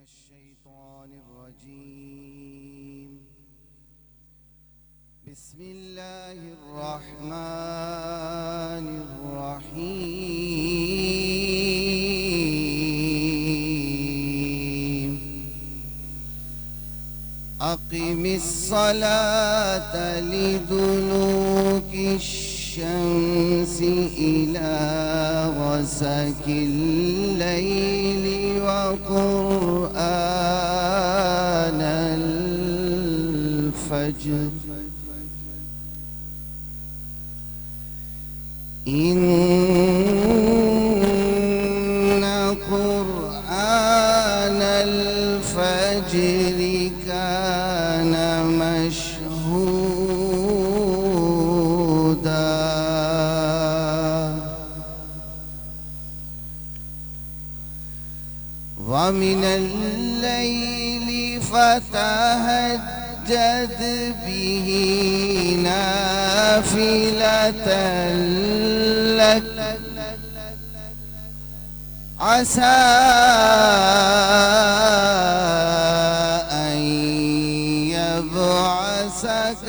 الشيطان الرجيم. بسم الله الرحمن الرحيم. أقم الصلاة لدلوك الشمس إلى غسق الليل وقرآن الفجر إن قرآن الفجر كان مشهودا. ومن الليل فتهجد به نافلة لك عسى أن يبعثك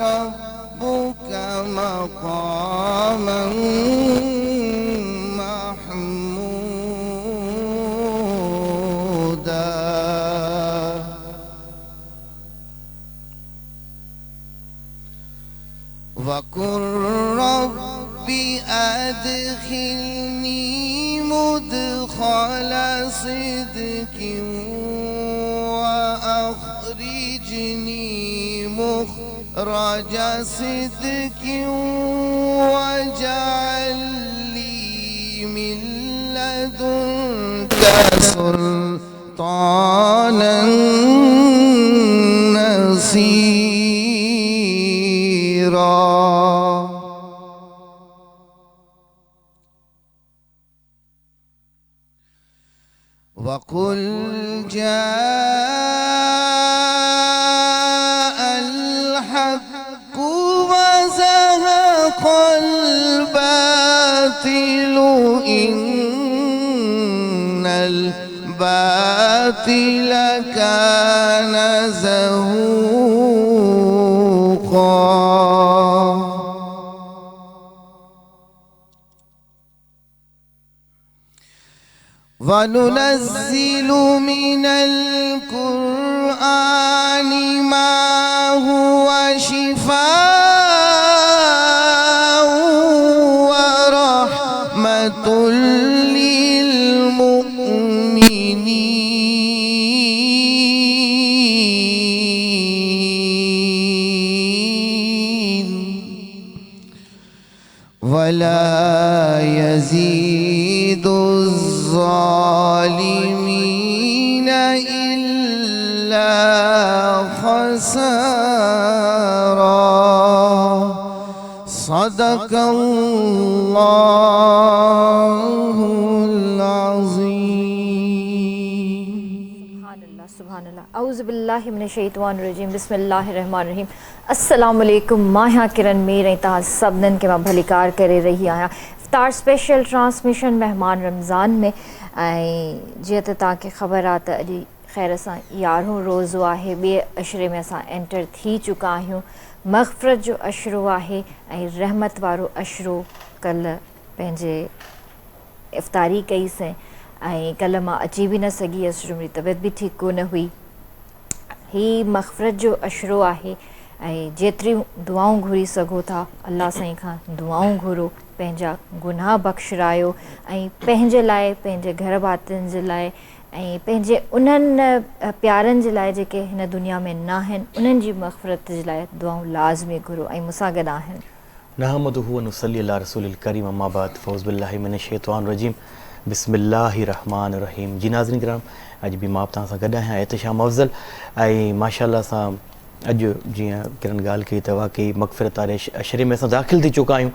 ربك مقاما محمودا. وقل رب أدخلني مدخل صدق وأخرجني مخرج صدق واجعل لي من لدنك سلطانا نصيرا. وقل جاء الحق وزهق الباطل إن الباطل كان زهوقا. وننزل من القرآن ما هو شفاء ورحمة للمؤمنين ولا يزيد الظالمين إلا خسارا. صدق الله العظيم. سبحان اللہ. اعوذ باللہ من الشیطان الرجیم. بسم اللہ الرحمن الرحیم. السلام علیکم. ماہا کرن میرے تا سبنن کے ماں بھلیکار کرے رہی آیا افطار اسپیشل ٹرانسمیشن مہمان رمضان میں جیت تاکہ خبرات اجی خیر اساں 11 روز ہے بے اشرے میں اساں انٹر تھی چکا ہوں. مغفرت جو اشرو ہے رحمت وارو اشرو کل پنجے افطاری کئی سے کل ماں اچی بھی نہ سگی اشرو میری طبیعت بھی ٹھیک کو نہ ہوئی. ہی مغفرت جو اشرو ہے جیتری دعاؤں گھری سگو تھا اللہ سائیں کھاں دعاؤں گھرو پنجا گناہ بخشرایو پنجے لائے پنجے گھر باتن جے لائے پنجے انہن پیارن جے لائے جے کہ ہن دنیا میں نہ ہیں انہن جی مغفرت جے لائے دعاؤں لازمی گھرو مسا گدا ہیں. نحمدہ و نصلی علی رسول الکریم. اما بعد فاعوذ باللہ من الشیطان الرجیم. بسم اللہ الرحمن الرحیم. جی ناظرین کرام اج بھی ماں تاں سان گڈا ہیں احتشام افضل ماشاءاللہ سان اج جی کرن گال کی تو واقعی مغفرت والے اشرے میں داخل تھی چکا ہوں.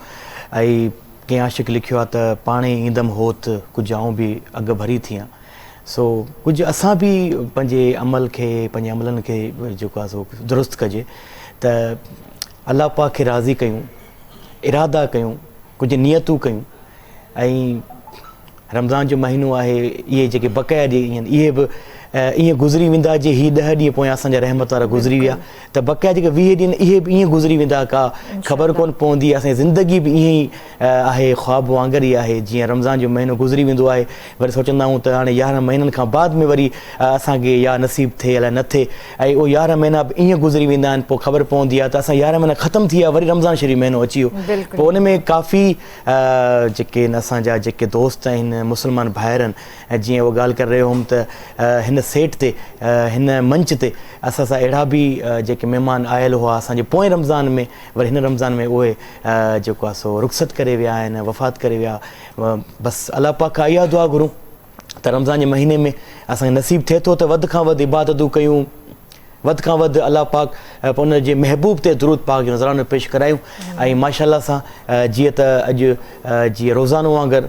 کہیں عاشق لکھو تو پانے ایندم ہوت کچھ آؤں بھی اگ بھری تھیاں. سو کچھ اساں بھی پنجے عمل کے پنجے عملن کے جو سو درست کجے تو اللہ پاک کے راضی کیوں ارادہ کیوں کچھ نیتوں کیوں. رمضان جو مہینو ہے یہ جے بقایا ڈی یہ بھی ईअं गुज़री वेंदा जे ही 10 ॾींहं पोयां असांजा रहमत वारा गुज़री विया त बक़ाया जेके 20 ॾींहं इहे बि ईअं गुज़री वेंदा का ख़बर कोन पवंदी असांजी ज़िंदगी बि ईअं ई आहे ख़्वाब वांगुरु ई आहे जीअं रमज़ान जो महीनो गुज़री वेंदो आहे वरी सोचंदा आहियूं त हाणे 11 महीननि खां बाद में वरी असांखे या नसीब थिए अलाए न थिए ऐं उहो 11 महीना बि ईअं गुज़री वेंदा आहिनि पोइ ख़बर पवंदी आहे त असां 11 महीना ख़तमु थी विया वरी रमज़ान शरीफ़ महीनो अची वियो पोइ उन में काफ़ी जेके असांजा जेके दोस्त आहिनि मुस्लमान भाइर आहिनि ऐं जीअं उहा ॻाल्हि करे रहियो हुउमि त हिन सेट ते हिन मंच ते असां सां अहिड़ा बि जेके महिमान आयल हुआ असांजे पोएं रमज़ान में वरी हिन रमज़ान में उहे जेको आहे सो रुख़सत करे विया आहिनि वफ़ात करे विया बसि अलाह पाक खां इहा दुआ घुरूं त रमज़ान जे महीने में असांखे नसीब थिए थो त वधि खां वधि इबादतूं कयूं वधि खां वधि अलाह पाक उन जे महबूब ते दुरूद पाक जो नज़रानो पेश करायूं ऐं माशाअल्लाह सां जीअं त अॼु जीअं रोज़ानो वांगुरु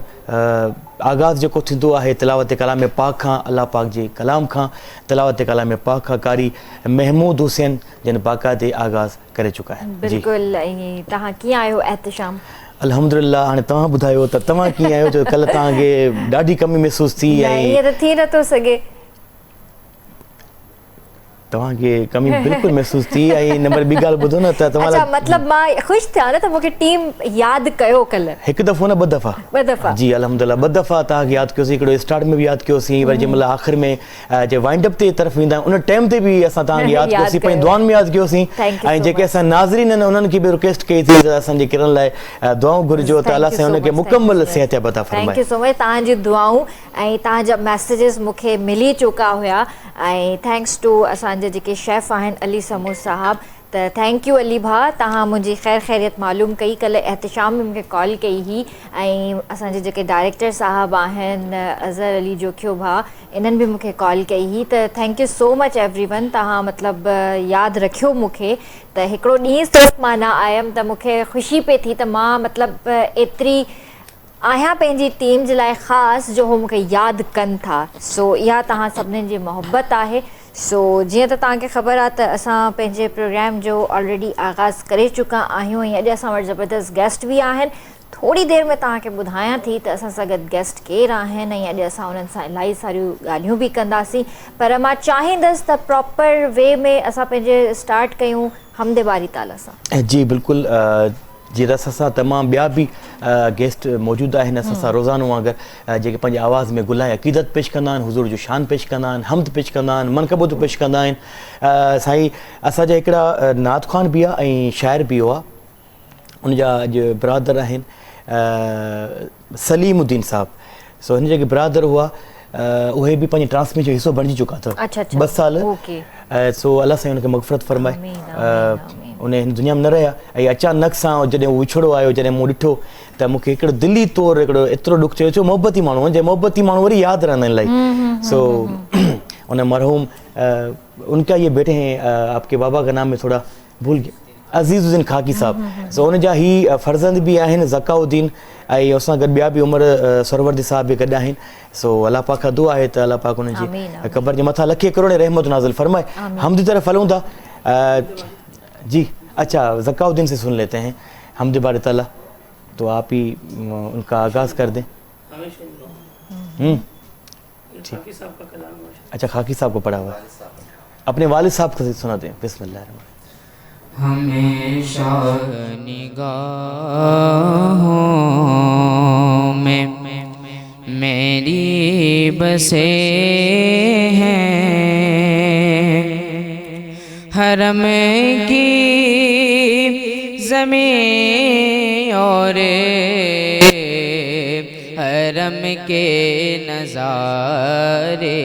आगाज़ जेको थींदो आहे तिलावत कलाम पाक खां अलाह पाक जे कलाम खां तिलावत कलाम पाक खां कारी महमूद हुसैन जिन बाक़ाइदे आगाज़ करे चुका आहिनि बिल्कुलु ऐं तव्हां कीअं आहियो एहतिशाम अल्हम्दुलिल्लाह हाणे तव्हां ॿुधायो त तव्हां कीअं आहियो जो कल्ह तव्हांखे ॾाढी कमी महसूसु थी ऐं ईअं त थी नथो सघे तव्हांखे कमी बिल्कुलु महसूसु थी ऐं नंबर ॿी ॻाल्हि ॿुधो न त तव्हां मतिलबु मां ख़ुशि थियां न त मूंखे टीम यादि कयो कल्ह हिकु दफ़ो न 2 दफ़ा जी अल्हम्दुलिल्लाह 2 दफ़ा तव्हांखे यादि कयोसीं हिकिड़ो स्टार्ट में बि यादि कयोसीं वरी जंहिं महिल आख़िर में जे वाइंड अप ते तरफ़ ईंदा आहियूं उन टाइम ते बि असां तव्हांखे यादि कयोसीं पंहिंजी दुआउनि में यादि कयोसीं ऐं जेके असां नाज़रीन आहिनि उन्हनि खे बि रिक्वेस्ट कई थी त असांजे किरण लाइ दुआऊं घुरिजो त अलाह सां हुनखे मुकमल सिहत अता फरमाए थैंक यू सो मच तव्हांजी दुआऊं ऐं तव्हांजा मैसेजेस मूंखे मिली चुका हुया ऐं थैंक्स टू असांजे जेके शेफ़ आहिनि अली समूद साहब त थैंक यू अली भाउ तव्हां मुंहिंजी ख़ैर ख़ैरियत मालूम कई कल्ह एहतिशाम में मूंखे कॉल कई हुई ऐं असांजे जेके डायरेक्टर साहब आहिनि अज़हर अली जोखियो भाउ इन्हनि बि मूंखे कॉल कई हुई त thank you so much everyone तव्हां मतिलबु यादि रखियो मूंखे त हिकिड़ो ॾींहुं सिर्फ़ु मां न आयमि त मूंखे ख़ुशी पई थी त मां मतिलबु एतिरी आहियां पंहिंजी टीम जे लाइ ख़ासि जो उहो मूंखे यादि कनि था सो इहा तव्हां सभिनीनि जी मोहबत आहे सो जीअं त तव्हांखे ख़बर आहे त असां पंहिंजे प्रोग्राम जो ऑलरेडी आगाज़ करे चुका आहियूं ऐं अॼु असां वटि ज़बरदस्त गेस्ट बि आहिनि थोरी देरि में तव्हांखे ॿुधायां थी त असां सां गॾु गेस्ट केरु आहिनि ऐं अॼु असां उन्हनि सां इलाही सारियूं ॻाल्हियूं बि कंदासीं पर मां चाहींदसि त प्रॉपर वे में असां पंहिंजे स्टार्ट कयूं हमदे बारी ताला सां जी बिल्कुलु जी असां सां तमामु ॿिया बि गेस्ट मौजूदु आहिनि असां सां रोज़ानो वांगुरु जेके पंहिंजे आवाज़ में गुलाए अक़ीदत पेश कंदा आहिनि हुज़ूर जो शान पेश कंदा आहिनि हमद पेश कंदा आहिनि मनक़बतूं पेश कंदा आहिनि साईं असांजा हिकिड़ा नात ख़्वान बि आहे ऐं शाइर बि हुआ उनजा अॼु बिरादर आहिनि सलीमुद्दीन साहब सो हिन जेके बिरादर हुआ उहे बि पंहिंजे ट्रांसमिशन जो हिसो बणिजी चुका अथव 2 साल सो अलाह साईं हुनखे मग़फ़िरत फरमाए उन हिन दुनिया में न रहिया ऐं अचानक सां जॾहिं उहो विछड़ो आयो जॾहिं मूं ॾिठो त मूंखे हिकिड़ो दिली तौरु हिकिड़ो एतिरो ॾुख थियो छो मोहबती माण्हू जे मोहबती माण्हू वरी यादि रहंदा आहिनि इलाही सो उन मरहूम उनका ये बेटे हैं आपके बाबा का नाम में थोड़ा भूल गया अज़ीज़ुद्दीन खाकी साहब सो उनजा ही फर्ज़ंद बि आहिनि ज़काउद्दीन ऐं असां गॾु ॿिया बि उमर सरवरदी साहब बि गॾु आहिनि सो अलाह पाक खां दुआ आहे त अलाह पाक उनजी क़बर जे मथां लखे करोड़ रहमत नाज़िल फरमाए हमदी तरफ़ हलूं था जी अच्छा ज़काउद्दीन से सुन लेते हैं हमद बारी ताला तो आप ही उनका आगाज़ कर दें अच्छा खाकी साहब को पढ़ा हुआ अपने वालिद साहब को सुना दें बिस्मिल्लाह हमेशा निगाहों में मेरी बसे हैं हरम की ज़मीं और हरम के नज़ारे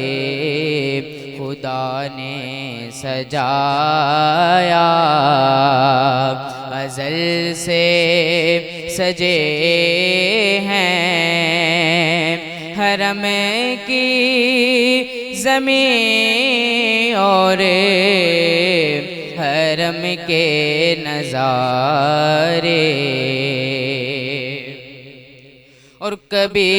खुदा ने सजाया अज़ल से सजे हैं हरम की ज़मीं और हरम के नज़ारे और कभी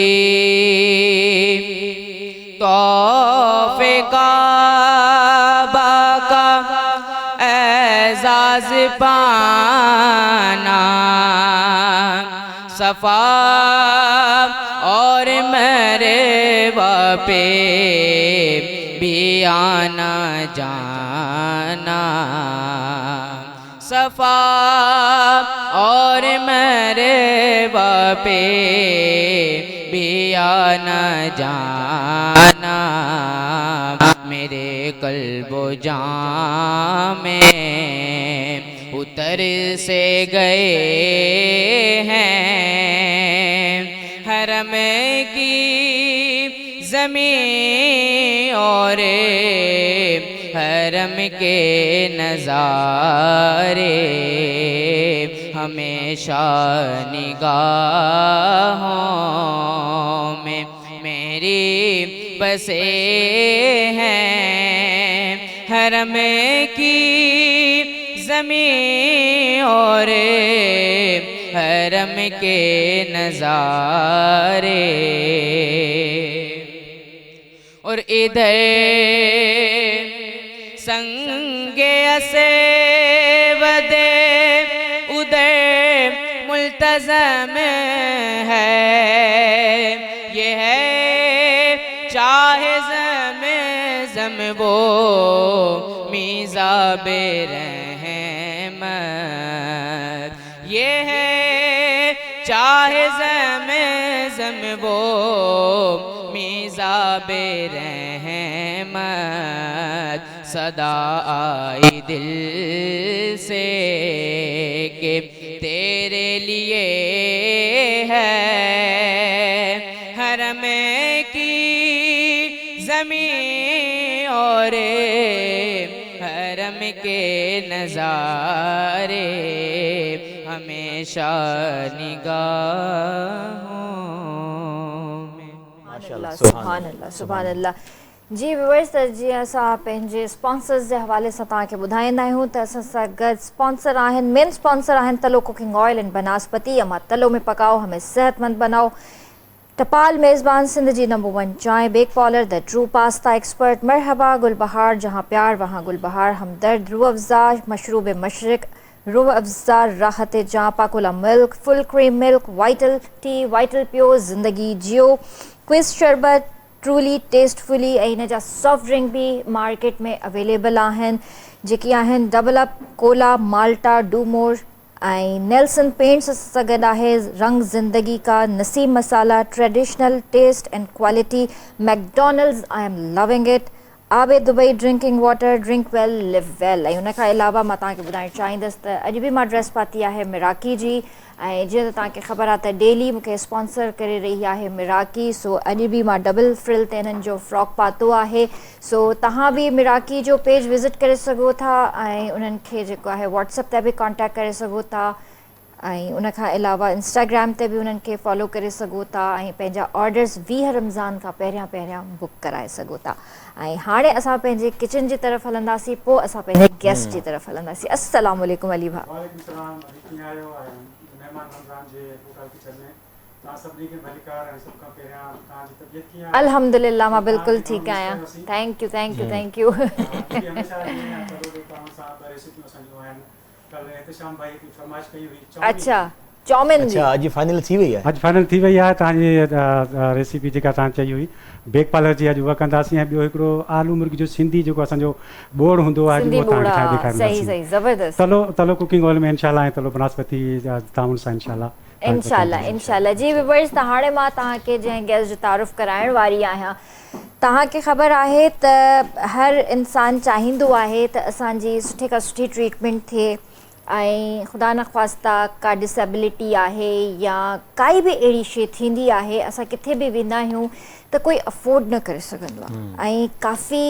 तौफ़े काबा का एज़ाज़ पाना صفا اور مروا پہ بھی آنا جانا، صفا اور مروا پہ بھی آنا جانا، میرے قلب و جان میں اتر سے گئے ہیں، حرم کی زمین اور حرم کے نظارے ہمیشہ نگاہوں میں میری بسے ہیں، حرم کی زمین اور حرم کے نظارے، اور ادھر سنگ اسود ادھر ملتزم ہے، یہ ہے چاہ زمزم وہ میزاب رحمت، یہ ہے چاہ زمزم وہ میزاب رحمت، صدا آئی دل سے کہ تیرے لیے ہے، حرم کی زمین اور حرم کے نظارے ہمیشہ نگاہوں میں۔ سبحان اللہ سبحان اللہ۔ جی ویورز، جی اساں پنجے اسپانسرز دے حوالے سے تاں کے بدھائیندا ہوں تے اساں سا گڈ اسپانسر آہن، مین اسپانسر آہن تلو کوکنگ آئل اینڈ بناسپتی، اما تلو میں پکاؤ ہمیں صحت مند بناؤ۔ ٹپال میزبان سندھ جی نمبر 1 چائے، back parlour the true pasta expert, مرحبا گل بہار، جہاں پیار وہاں گل بہار، ہمدرد، روح افزا مشروب مشرق، روح افزا راحت جاں، Pakola milk, full cream milk, vital tea, vital pure, زندگی جیو، کوئز شربت، ٹرولی ٹیسٹفلی، ان جا سافٹ ڈرنک بھی مارکیٹ میں اویلیبل آہن، جیکی آہن ڈبل اپ، کولا، مالٹا، ڈومور، نیلسن پینٹس سے گڈ ہے رنگ زندگی کا، Naseem masala, traditional taste and quality, McDonald's I'm loving it, آب Dubai drinking water, drink well live well. ان کا علاوہ میں تاکہ بتائیں چاہیندس تو اج بھی میں ڈریس پاتی ہے مراکی جی، جی تاکہ خبر آتا ہے ڈیلی مجھے اسپانسر کرے رہی ہے مراکی، سو اج بھی میں ڈبل فرل تینن جو فراک پاتو ہے، سو تہاں بھی مراکی جو پیج وزٹ کرے سگو تھا، انہن کے جو ہے واٹس ایپ تے بھی کانٹیکٹ کرے سگو تھا، ان کا علاوہ انسٹاگرام تے بھی انہن کے فالو کرے سگو تھا، پنجا آرڈرز 20 رمضان کا پہریاں بک کرائے سگو تھا۔ ہانے اساں پنجے کچن جی طرف ہلنداسی، پو اساں پنجے گیسٹ جی طرف ہلنداسی۔ السلام علیکم علی بھا۔ وعلیکم السلام، कीअं आहियो؟ महिमान रमज़ान जे होटल किचन में तव्हां सभिनी खे भलीकार ऐं सभ खां पहिरियां तव्हांजी तबियत कीअं आहे؟ अल्हम्दुलिल्लाह मां बिल्कुलु ठीकु आहियां। थैंक यू हमेशह जीअं तव्हां सां रेसिपियूं असांजियूं आहिनि। कल्ह एहतिशाम भाई हिकु फरमाइश कई हुई अच्छा चौमिन जी, अच्छा अॼु फाइनल थी वई आहे? अॼु फाइनल थी वई आहे तव्हांजी रेसिपी जेका तव्हां चई हुई बेक पार्लर जी अॼु उहा कंदासीं, ऐं ॿियो हिकिड़ो आलू मुर्गी जो सिंधी जेको असांजो बोड़ हूंदो आहे सिंधी उहो तव्हांखे ठाहे सही ॾेखारींदासीं। सही ज़बरदस्त। तलो कुकिंग ऑयल में इंशाल्लाह, ऐं तलो बनस्पति ताउन सां इंशाल्लाह इंशाल्लाह। जी विवर्स, त हाणे मां तव्हांखे जंहिं गेस्ट जो तारुफ़ कराइण वारी आहियां, तव्हांखे ख़बर आहे त हर इंसान चाहींदो आहे त असांजी सुठे खां सुठी ट्रीटमेंट थिए, ऐं ख़ुदा न ख़्वास्ता का डिसेबिलिटी आहे या काई बि अहिड़ी शइ थींदी आहे, असां किथे बि वेंदा आहियूं त कोई अफोर्ड न करे सघंदो आहे, ऐं काफ़ी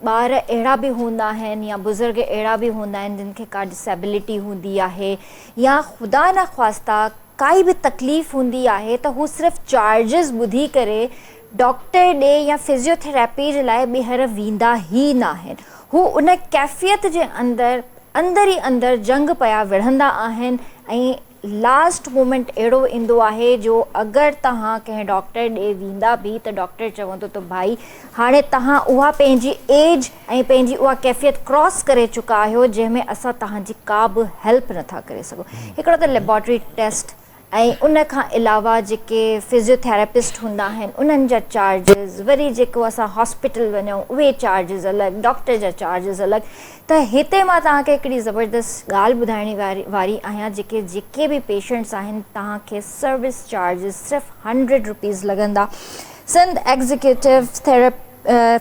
ॿार अहिड़ा बि हूंदा आहिनि या बुज़ुर्ग अहिड़ा बि हूंदा आहिनि जिन खे का डिसेबिलिटी हूंदी आहे या ख़ुदा न ख़्वास्ता काई बि तकलीफ़ हूंदी आहे त हू सिर्फ़ु चार्जिस ॿुधी करे डॉक्टर ॾे या फिज़ियोथेरेपी जे लाइ ॿीहर वेंदा ई न आहिनि। हू उन कैफ़ियत जे अंदर ई अंदर जंग पिया विढ़ंदा आहिनि, ऐं लास्ट मोमेंट अहिड़ो ईंदो आहे जो अगरि तव्हां कंहिं डॉक्टर ॾे वेंदा बि त डॉक्टर चवंदो त भाई हाणे तव्हां उहा पंहिंजी एज ऐं पंहिंजी उहा कैफ़ियत क्रॉस करे चुका आहियो जंहिंमें असां तव्हांजी का बि हेल्प नथा करे सघूं। हिकिड़ो त लेबॉरेटरी टेस्ट ऐं उन खां अलावा जेके फिज़ियोथेरेपिस्ट हूंदा आहिनि उन्हनि जा चार्जिस, वरी जेको असां हॉस्पिटल वञूं उहे चार्जिस अलॻि, डॉक्टर जा चार्जिस अलॻि। त हिते मां तव्हांखे हिकिड़ी ज़बरदस्त ॻाल्हि ॿुधाइण वारी आहियां, जेके बि पेशेंट्स आहिनि तव्हांखे सर्विस चार्जिस सिर्फ़ु 100 रुपीज़ लॻंदा। Sindh executive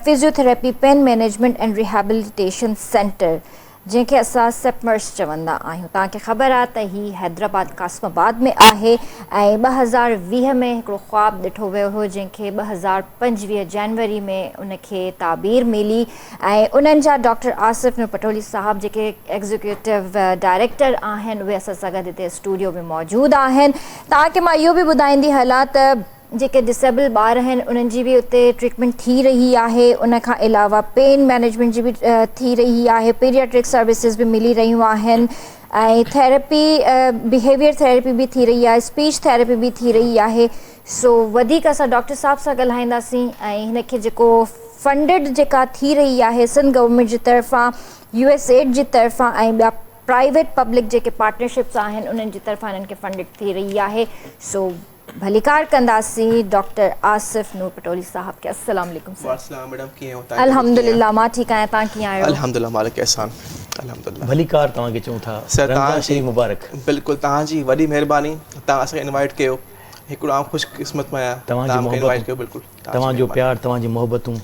physiotherapy pain management and rehabilitation centre, जंहिंखे असां सेपमर्स चवंदा आहियूं। तव्हांखे ख़बर आहे त हीअ हैदराबाद कासमाबाद में आहे ऐं 2020 में हिकिड़ो ख़्वाबु ॾिठो वियो हो, जंहिंखे 2025 जनवरी में उनखे ताबीर मिली ऐं उन्हनि जा डॉक्टर आसिफ नूर पटोली साहब जेके एग्ज़ीक्यूटिव डायरेक्टर आहिनि उहे असां सां गॾु हिते स्टूडियो में मौजूदु आहिनि। तव्हांखे मां इहो बि ॿुधाईंदी हलां त जेके डिसेबल ॿार आहिनि उन्हनि जी बि उते ट्रीटमेंट थी रही आहे। उन खां अलावा पेन मैनेजमेंट जी बि थी रही आहे, पीडियाट्रिक सर्विसिस बि मिली रहियूं आहिनि ऐं थेरेपी, बिहेवियर थेरेपी बि थी रही आहे, स्पीच थेरेपी बि थी रही आहे। सो वधीक असां डॉक्टर साहब सां ॻाल्हाईंदासीं ऐं हिनखे जेको फंडिड जेका थी रही आहे सिंध गवर्नमेंट जी तरफ़ां, USAID जी तरफ़ां ऐं ॿिया प्राइवेट पब्लिक जेके पार्टनरशिप्स आहिनि उन्हनि जी तरफ़ां हिननि खे फंडिड थी रही आहे। सो भलीकार कंदासीं डॉक्टर आसिफ नूर पटोली साहब के। अस्सलाम वालेकुम सर। वालेकुम मैडम, कीअं हो? अल्हम्दुलिल्लाह मां ठीकु आहियां, तव्हां कीअं आहियो? अल्हम्दुलिल्लाह, मालिक एहसान, अल्हम्दुलिल्लाह। भलीकार तव्हांखे चऊं था सर, तव्हांजी मुबारक। बिल्कुलु तव्हांजी वॾी महिरबानी, तव्हां असांखे इनवाइट कयो। हिकिड़ो आउं ख़ुशकिस्मत में आहियां तव्हांखे इनवाइट कयो। बिल्कुलु तव्हांजो प्यार, तव्हांजी मोहबतूं।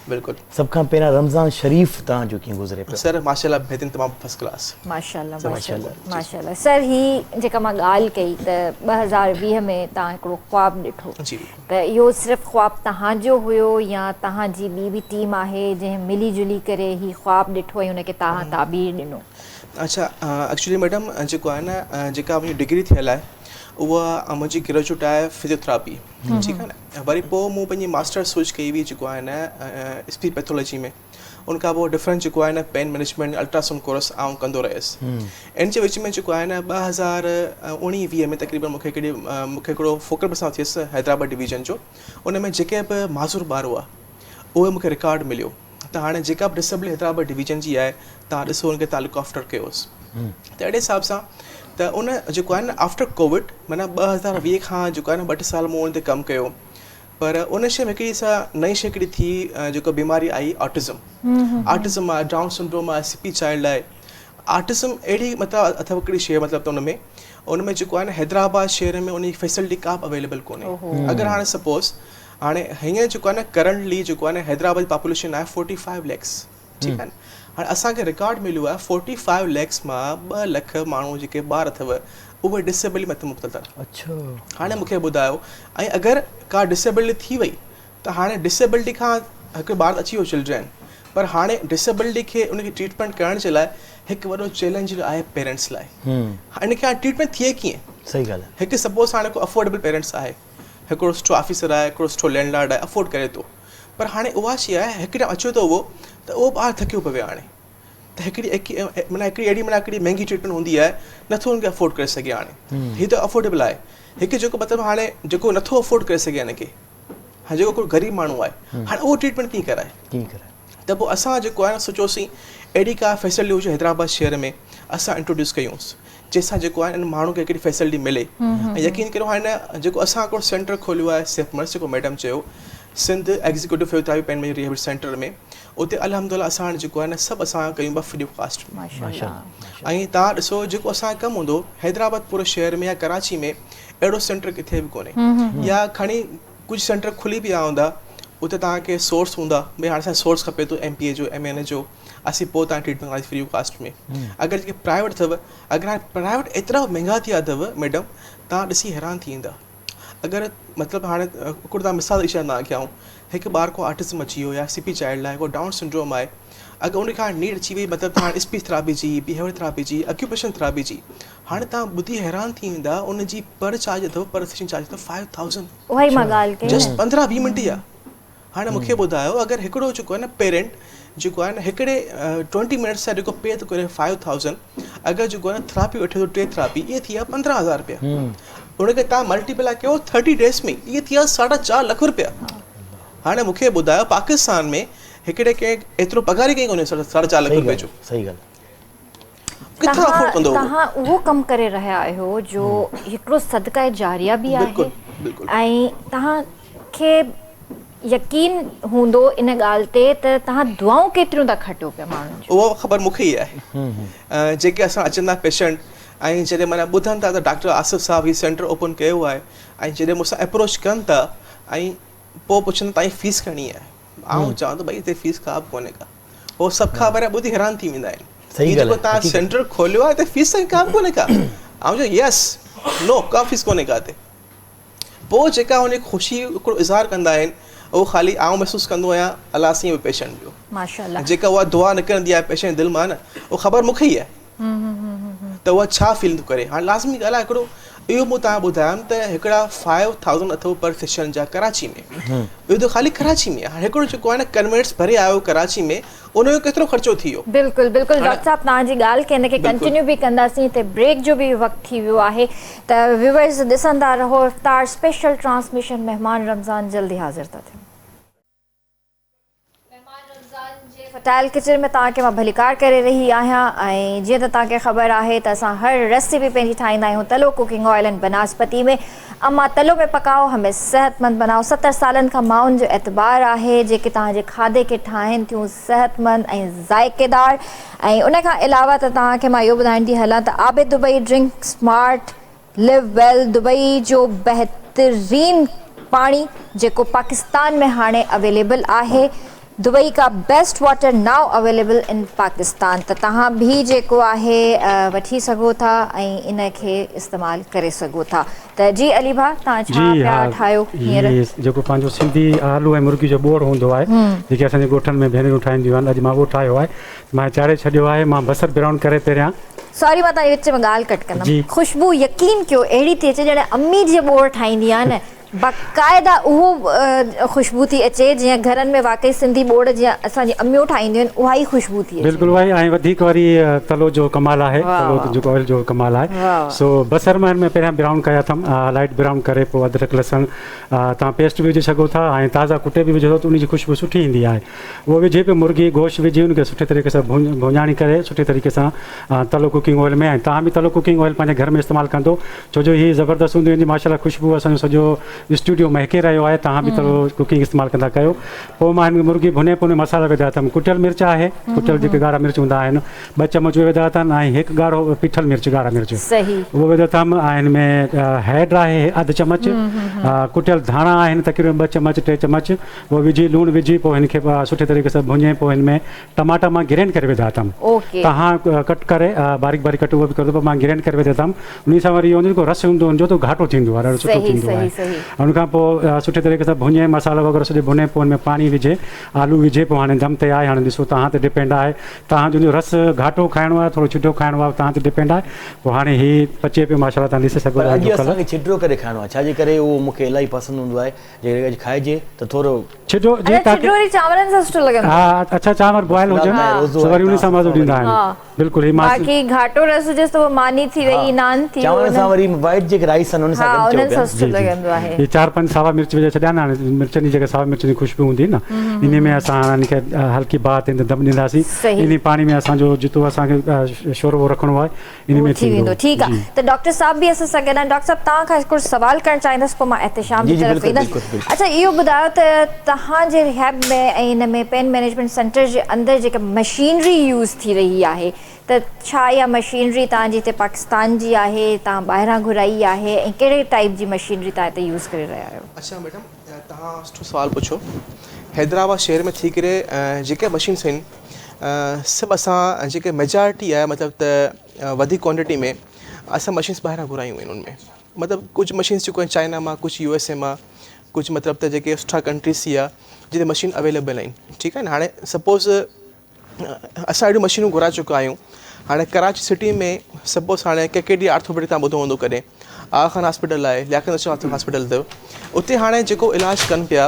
बिल्कुलु। सभ खां पहिरियां रमज़ान शरीफ़ तव्हांजो कीअं गुज़रे पियो? सर माशाल्लाह बहितरीन, तमामु फर्स्ट क्लास। माशाल्लाह माशाल्लाह। सर ही जेका मां ॻाल्हि कई त 2020 में तव्हां हिकिड़ो ख़्वाबु ॾिठो, जी त इहो सिर्फ़ु ख़्वाबु तव्हांजो हुयो या तव्हांजी ॿी बि टीम आहे जंहिं मिली जुली करे ही ख़्वाबु ॾिठो ऐं हुनखे तव्हां ताबीर ॾिनो? अच्छा, एक्चुअली मैडम जेको आहे न, जेका मुंहिंजी डिग्री थियल आहे उहा मुंहिंजी ग्रेजुएट आहे फिजियोथेरेपी, ठीकु आहे न। वरी पोइ मूं पंहिंजी मास्टर स्विच कई हुई जेको आहे न स्पीच पैथोलॉजी में। उनखां पोइ डिफरेंट जेको आहे न पेन मैनेजमेंट अल्ट्रासाउंड कोर्स आउं कंदो रहियुसि। इन जे विच में जेको आहे न 2019-20 में तक़रीबन मूंखे हिकिड़ो फोकल पर्सन थियुसि हैदराबाद डिवीज़न जो। उन में जेके बि माज़ूर ॿार हुआ उहे मूंखे रिकॉर्ड मिलियो। त हाणे जेका बि डिसेबल हैदराबाद डिवीज़न जी आहे तव्हां ॾिसो हुनखे तव्हां लुक आफ्टर कयोसि। त अहिड़े हिसाब सां त उन जेको आहे न आफ्टर कोविड, माना 2020 खां जेको आहे न 2 साल मूं हुन ते कमु कयो। पर उन शइ में हिकिड़ी सा नई शइ हिकिड़ी थी, जेको बीमारी आई ऑटिज़म आहे, डाउन सिंड्रोम आहे, CP चाइल्ड आहे। ऑटिज़म अहिड़ी मतिलबु अथव हिकिड़ी शइ, मतिलबु त उन में जेको आहे न हैदराबाद शहर में उन जी फैसिलिटी का बि अवेलेबल कोन्हे। अगरि हाणे सपोज़ हाणे हीअं जेको आहे न करंटली जेको आहे न हैदराबाद जी पॉपुलेशन आहे 45 लैक्स, ठीकु आहे न। हाणे असांखे रिकॉर्ड मिलियो आहे 45 लैक्स मां 2 लख माण्हू जेके ॿार अथव उहे डिसेबिलिटी मथे मुबतला अथव। अच्छा, हाणे मूंखे ॿुधायो, ऐं अगरि का डिसेबिलिटी थी वई त हाणे डिसेबिलिटी खां हिकु ॿार अची वियो चिल्ड्रन, पर हाणे डिसेबिलिटी खे उनखे ट्रीटमेंट करण जे लाइ हिकु वॾो चैलेंज आहे पेरेंट्स लाइ। हिनखे हाणे ट्रीटमेंट थिए कीअं? सही ॻाल्हि आहे। हिकु सपोज़ हाणे को अफोर्डेबल पेरेंट्स आहे, हिकिड़ो सुठो ऑफिसर आहे, हिकिड़ो सुठो लैंडलॉर्ड आहे, अफोर्ड करे थो। पर हाणे उहा शइ आहे, हिकु टाइम अचे थो उहो त उहो ॿारु थकियो पियो हाणे। त हिकिड़ी महांगी ट्रीटमेंट हूंदी आहे, नथो हुनखे अफोर्ड करे सघे। हाणे हीअ त अफोर्डेबल आहे। हिकु जेको मतिलबु हाणे जेको नथो अफोर्ड करे सघे हिनखे, हाणे जेको कोई ग़रीब माण्हू आहे, हाणे उहो ट्रीटमेंट कीअं कराए? त पोइ असां जेको आहे न सोचियोसीं अहिड़ी का फैसिलिटी हुजे हैदराबाद शहर में, असां इंट्रोड्यूस कयूंसि जंहिंसां जेको आहे माण्हू खे हिकिड़ी फैसिलिटी मिले। ऐं यकीन करियो हाणे न जेको असां हिकिड़ो सेंटर खोलियो आहे सेपमर्स, जेको मैडम चयो, Sindh executive physiotherapy pain management rehabilitation centre में। उते अल्हम्दुलिल्लाह असां हाणे जेको आहे न सभु असां कयूं था फ्री ऑफ कास्ट। ऐं तव्हां ॾिसो जेको असांजो कमु हूंदो हैदराबाद पूरे शहर में या कराची में अहिड़ो सेंटर किथे बि कोन्हे। या खणी कुझु सेंटर खुली बि विया हूंदा, उते तव्हांखे सोर्स हूंदा, भई हाणे असांखे सोर्स खपे थो MPA जो, MNA जो, असीं पोइ तव्हां ट्रीटमेंट कंदासीं फ्री ऑफ कास्ट में। अगरि जेके प्राइवेट अथव, अगरि हाणे प्राइवेट एतिरा महांगा थी विया अथव मैडम, तव्हां ॾिसी हैरान थी वेंदा। अगरि मतिलबु हाणे हिकिड़ो तव्हां मिसाल ॾेई छॾंदा कयूं, हिकु ॿार को ऑटिज़म अची वियो या CP चाइल्ड आहे, को डाउन सिंड्रोम आहे, अगरि उनखे हाणे नीड अची वई मतिलबु हाणे स्पीच थेरेपी जी, बिहेवियर थेरेपी जी, ऑक्यूपेशन थेरेपी जी, हाणे तव्हां ॿुधी हैरान थी वेंदा उनजी पर चार्ज अथव, पर सेशन चार्ज अथव 5000। उहा ई मां ॻाल्हि कई, जस्ट 15-20 मिंट आहे। हाणे मूंखे ॿुधायो, अगरि हिकिड़ो जेको आहे न पेरेंट जेको आहे न हिकिड़े 20 मिनट्स सां जेको पे थो करे 5000, अगरि जेको आहे न थेरेपी वठे थो 3 थेरेपी, इहे थी विया 15000 रुपया। उनखे तव्हां मल्टीप्लाई कयो 30 डेज़ में, इहे थी विया 4.5 लख रुपया। हाणे मूंखे ॿुधायो पाकिस्तान में हिकिड़े कंहिं एतिरो पघार ई कंहिं कोन्हे 4.5 लख रुपए जो। सही ॻाल्हि। किथां अफोर्ड कंदो तव्हां उहो कमु करे रहिया आहियो जो हिकिड़ो सदका जारिया बि आहे बिल्कुलु ऐं तव्हांखे यकीन हूंदो इन ॻाल्हि ते त तव्हां दुआऊं केतिरियूं था खटियो पिया माण्हुनि जूं। उहो ख़बर मूंखे ई आहे। जेके असां अचंदा पेशेंट ऐं जॾहिं माना ॿुधनि था त डॉक्टर आसिफ़ साहब हीउ सेंटर ओपन कयो आहे ऐं जॾहिं मूंसां अप्रोच कनि था ऐं पोइ पुछनि तव्हांजी फीस घणी आहे, आउं चवां थो भई हिते फीस का बि कोन्हे का, पोइ सभु खां पहिरियों ॿुधी हैरान थी वेंदा आहिनि। सही जेको तव्हां सेंटर खोलियो आहे हिते फीस का बि कोन्हे का, आउं चयो यस नो का फीस कोन्हे का हिते। पोइ जेका हुन ख़ुशी हिकिड़ो इज़हार कंदा आहिनि उहो ख़ाली आउं महसूसु कंदो आहियां अलाह साईं पेशेंट जो माशाअल्लाह जेका उहा दुआ निकिरंदी आहे पेशेंट दिलि मां न, उहो ख़बर मूंखे ई आहे त उहा छा फील थो करे। हाणे लाज़मी ॻाल्हि आहे हिकिड़ो इहो मूं तव्हां ॿुधायमि त हिकिड़ा 5000 अथव पर सेशन जा कराची में, इहो त ख़ाली कराची में आहे। हाणे हिकिड़ो जेको आहे न कन्वेंट्स भरे आयो कराची में उनजो केतिरो ख़र्चो थी वियो। बिल्कुलु बिल्कुलु डॉक्टर साहब तव्हांजी ॻाल्हि खे हिनखे कंटिन्यू बि कंदासीं, हिते ब्रेक जो बि वक़्तु थी वियो आहे त व्यूअर्स ॾिसंदा रहो इफ्तार स्पेशल ट्रांसमिशन। महिमान रमज़ान जल्दी हाज़िर था थियनि। फटाइल किचन में तव्हांखे मां भलीकार करे रही आहियां ऐं जीअं त तव्हांखे ख़बर आहे त असां हर रेसिपी पंहिंजी ठाहींदा आहियूं तलो कुकिंग ऑयल एंड बनास्पति में। अमा तलो में पकाओ हमें सेहतमंद बनाओ। 70 सालनि खां माउनि जो एतबार आहे जेके तव्हांजे खाधे खे ठाहिनि थियूं सेहतमंद ऐं ज़ाइक़ेदार। ऐं उन खां अलावा त तव्हांखे मां इहो ॿुधाईंदी हलां त आबिद Dubai drink smart live well Dubai जो बहितरीन पाणी जेको पाकिस्तान में हाणे अवेलेबल आहे। दुबई का best water now available in Pakistan. त तव्हां बि जेको आहे वठी सघो था ऐं इन खे इस्तेमालु करे सघो था। त जी अली भा तव्हां छा पिया ठाहियो हींअर? जेको पंहिंजो सिंधी आलू ऐं मुर्गी जो बोड़ हूंदो आहे जेके असांजे ॻोठनि में भेनरूं ठाहींदियूं आहिनि, अॼु मां उहो ठाहियो आहे। मां चाढ़े छॾियो आहे। मां बसर ब्राउन करे पहिरियां सॉरी मां तव्हांजे विच में ॻाल्हि कट कंदमि। ख़ुशबू यकीन कयो अहिड़ी थी अचे ॼण अम्मी जी बोड़ ठाहींदी आहे न, बाक़ाइदा उहो ख़ुशबू थी अचे जीअं घरनि में वाक़ई सिंधी बोड़ जीअं असांजी अम्मियूं ठाहींदियूं आहिनि उहा ई ख़ुशबू थी अचे। बिल्कुलु उहा ई ऐं वधीक वरी तलो जो कमाल आहे, तलो जो ऑयल जो कमाल आहे। सो बसर में पहिरियां ब्राउन कया अथमि, लाइट ब्राउन करे पोइ अदरक लहसुन तव्हां पेस्ट बि विझी सघो था ऐं ताज़ा कुटे बि विझो त उनजी ख़ुशबू सुठी ईंदी आहे। उहो विझी पोइ मुर्गी गोश्त विझी उनखे सुठे तरीक़े सां भुञाणी करे सुठे तरीक़े सां तलो कुकिंग ऑयल में। ऐं तव्हां बि तलो कुकिंग ऑयल पंहिंजे घर में इस्तेमालु कंदो छो जो हीअ ज़बरदस्त हूंदी वेंदी। माशाल्लाह ख़ुशबू असांजो सॼो स्टूडियो महके रहियो आहे। तव्हां बि तलो कुकिंग इस्तेमालु कंदा कयो। पोइ मां हिन मुर्गी भुने पोइ मसाला विधा अथमि। कुटियल मिर्च आहे, कुटियल जेके ॻाढ़ा मिर्च हूंदा आहिनि 2 चम्मच उहे विधा अथनि ऐं 1 ॻाढ़ो पीठल मिर्च ॻाढ़ा मिर्च उहो विधा अथमि। ऐं हिन में हैड आहे अधु चम्मच, कुटियल धाणा आहिनि तक़रीबन 2 चम्मच 3 चम्मच उहो विझी लूणु विझी पोइ हिनखे सुठे तरीक़े सां भुञे। पोइ हिन में टमाटा मां ग्रेंड करे विधा अथमि। तव्हां कट करे बारीक बारीक कट उहो बि करो, मां ग्रेंड करे विधा अथमि। उन सां वरी इहो जेको रस हूंदो हुनजो त घाटो थींदो आहे, ॾाढो सुठो थींदो आहे। उनखां पोइ सुठे तरीक़े सां भुञे मसाला वग़ैरह सॼो भुने पोइ हुन में पाणी विझे आलू विझे पोइ हाणे दम ते आहे। हाणे ॾिसो तव्हां ते डिपेंड आहे, तव्हांजो रस घाटो खाइणो आहे थोरो छिटो खाइणो आहे तव्हां ते डिपेंड आहे। पोइ हाणे हीअ पचे पियो माशाल्लाह तव्हां ॾिसी सघो था। असांखे छिटो करे खाइणो आहे छाजे करे उहो मूंखे इलाही पसंदि हूंदो आहे जेकॾहिं अॼु खाइजे त थोरो छिटो चांवरनि सां सुठो लॻंदो। हा अच्छा चांवर बॉइल हुजनि वरी उन सां मज़ो ॾींदा आहिनि। बिल्कुलु बाक़ी घाटो रस हुजेसि त उहो मानी थी वई नान थी चांवर सां वरी वाइट जेके राइस आहिनि उन सां सुठो लॻंदो आहे। ये 4-5 सावा मिर्च विझी छॾिया न। हाणे मिर्चनि जी जेका सावा मिर्च जी ख़ुशबू हूंदी न इन में असां हिनखे हल्की बात दम ॾींदासीं। इन पाणी में असांजो जितो असांखे शोरबो रखिणो आहे इन में थी वेंदो। ठीकु आहे त डॉक्टर साहब बि असां सां गॾु आहिनि। डॉक्टर साहब तव्हां खां हिकिड़ो सवाल करणु चाहींदसि पोइ मां एहतिशाम जी तरफ़ ईंदसि। अच्छा इहो ॿुधायो त तव्हांजे रिहैब में ऐं हिन में पेन मैनेजमेंट सेंटर जे अंदरि जेका मशीनरी यूज़ थी रही आहे त छा इहा मशीनरी तव्हांजी हिते पाकिस्तान जी आहे, तव्हां ॿाहिरां घुराई आहे ऐं कहिड़े टाइप जी मशीनरी तव्हां हिते यूज़ करे रहिया आहियो? अच्छा मैडम तव्हां सुठो सवाल पुछो। हैदराबाद शहर में थी करे जेके मशीन्स आहिनि सभु असां जेके मेजॉरिटी आहे मतिलबु त वधीक क्वांटिटी में असां मशीन्स ॿाहिरां घुरायूं आहिनि। उनमें मतिलबु कुझु मशीन्स जेको आहिनि चाइना मां, कुझु USA मां, कुझु मतिलबु त जेके सुठा कंट्रीज़ थी आहे जिते मशीन अवेलेबल आहिनि। ठीकु आहे न। हाणे सपोज़ असां अहिड़ियूं मशीनूं घुराए चुका आहियूं। हाणे कराची सिटी में सपोज़ हाणे KKD आर्थोपेडिक तव्हां ॿुधो हूंदो कॾहिं, आगा खान हॉस्पिटल आहे, लियाकत नशीर हॉस्पिटल अथव, उते हाणे जेको इलाजु कनि पिया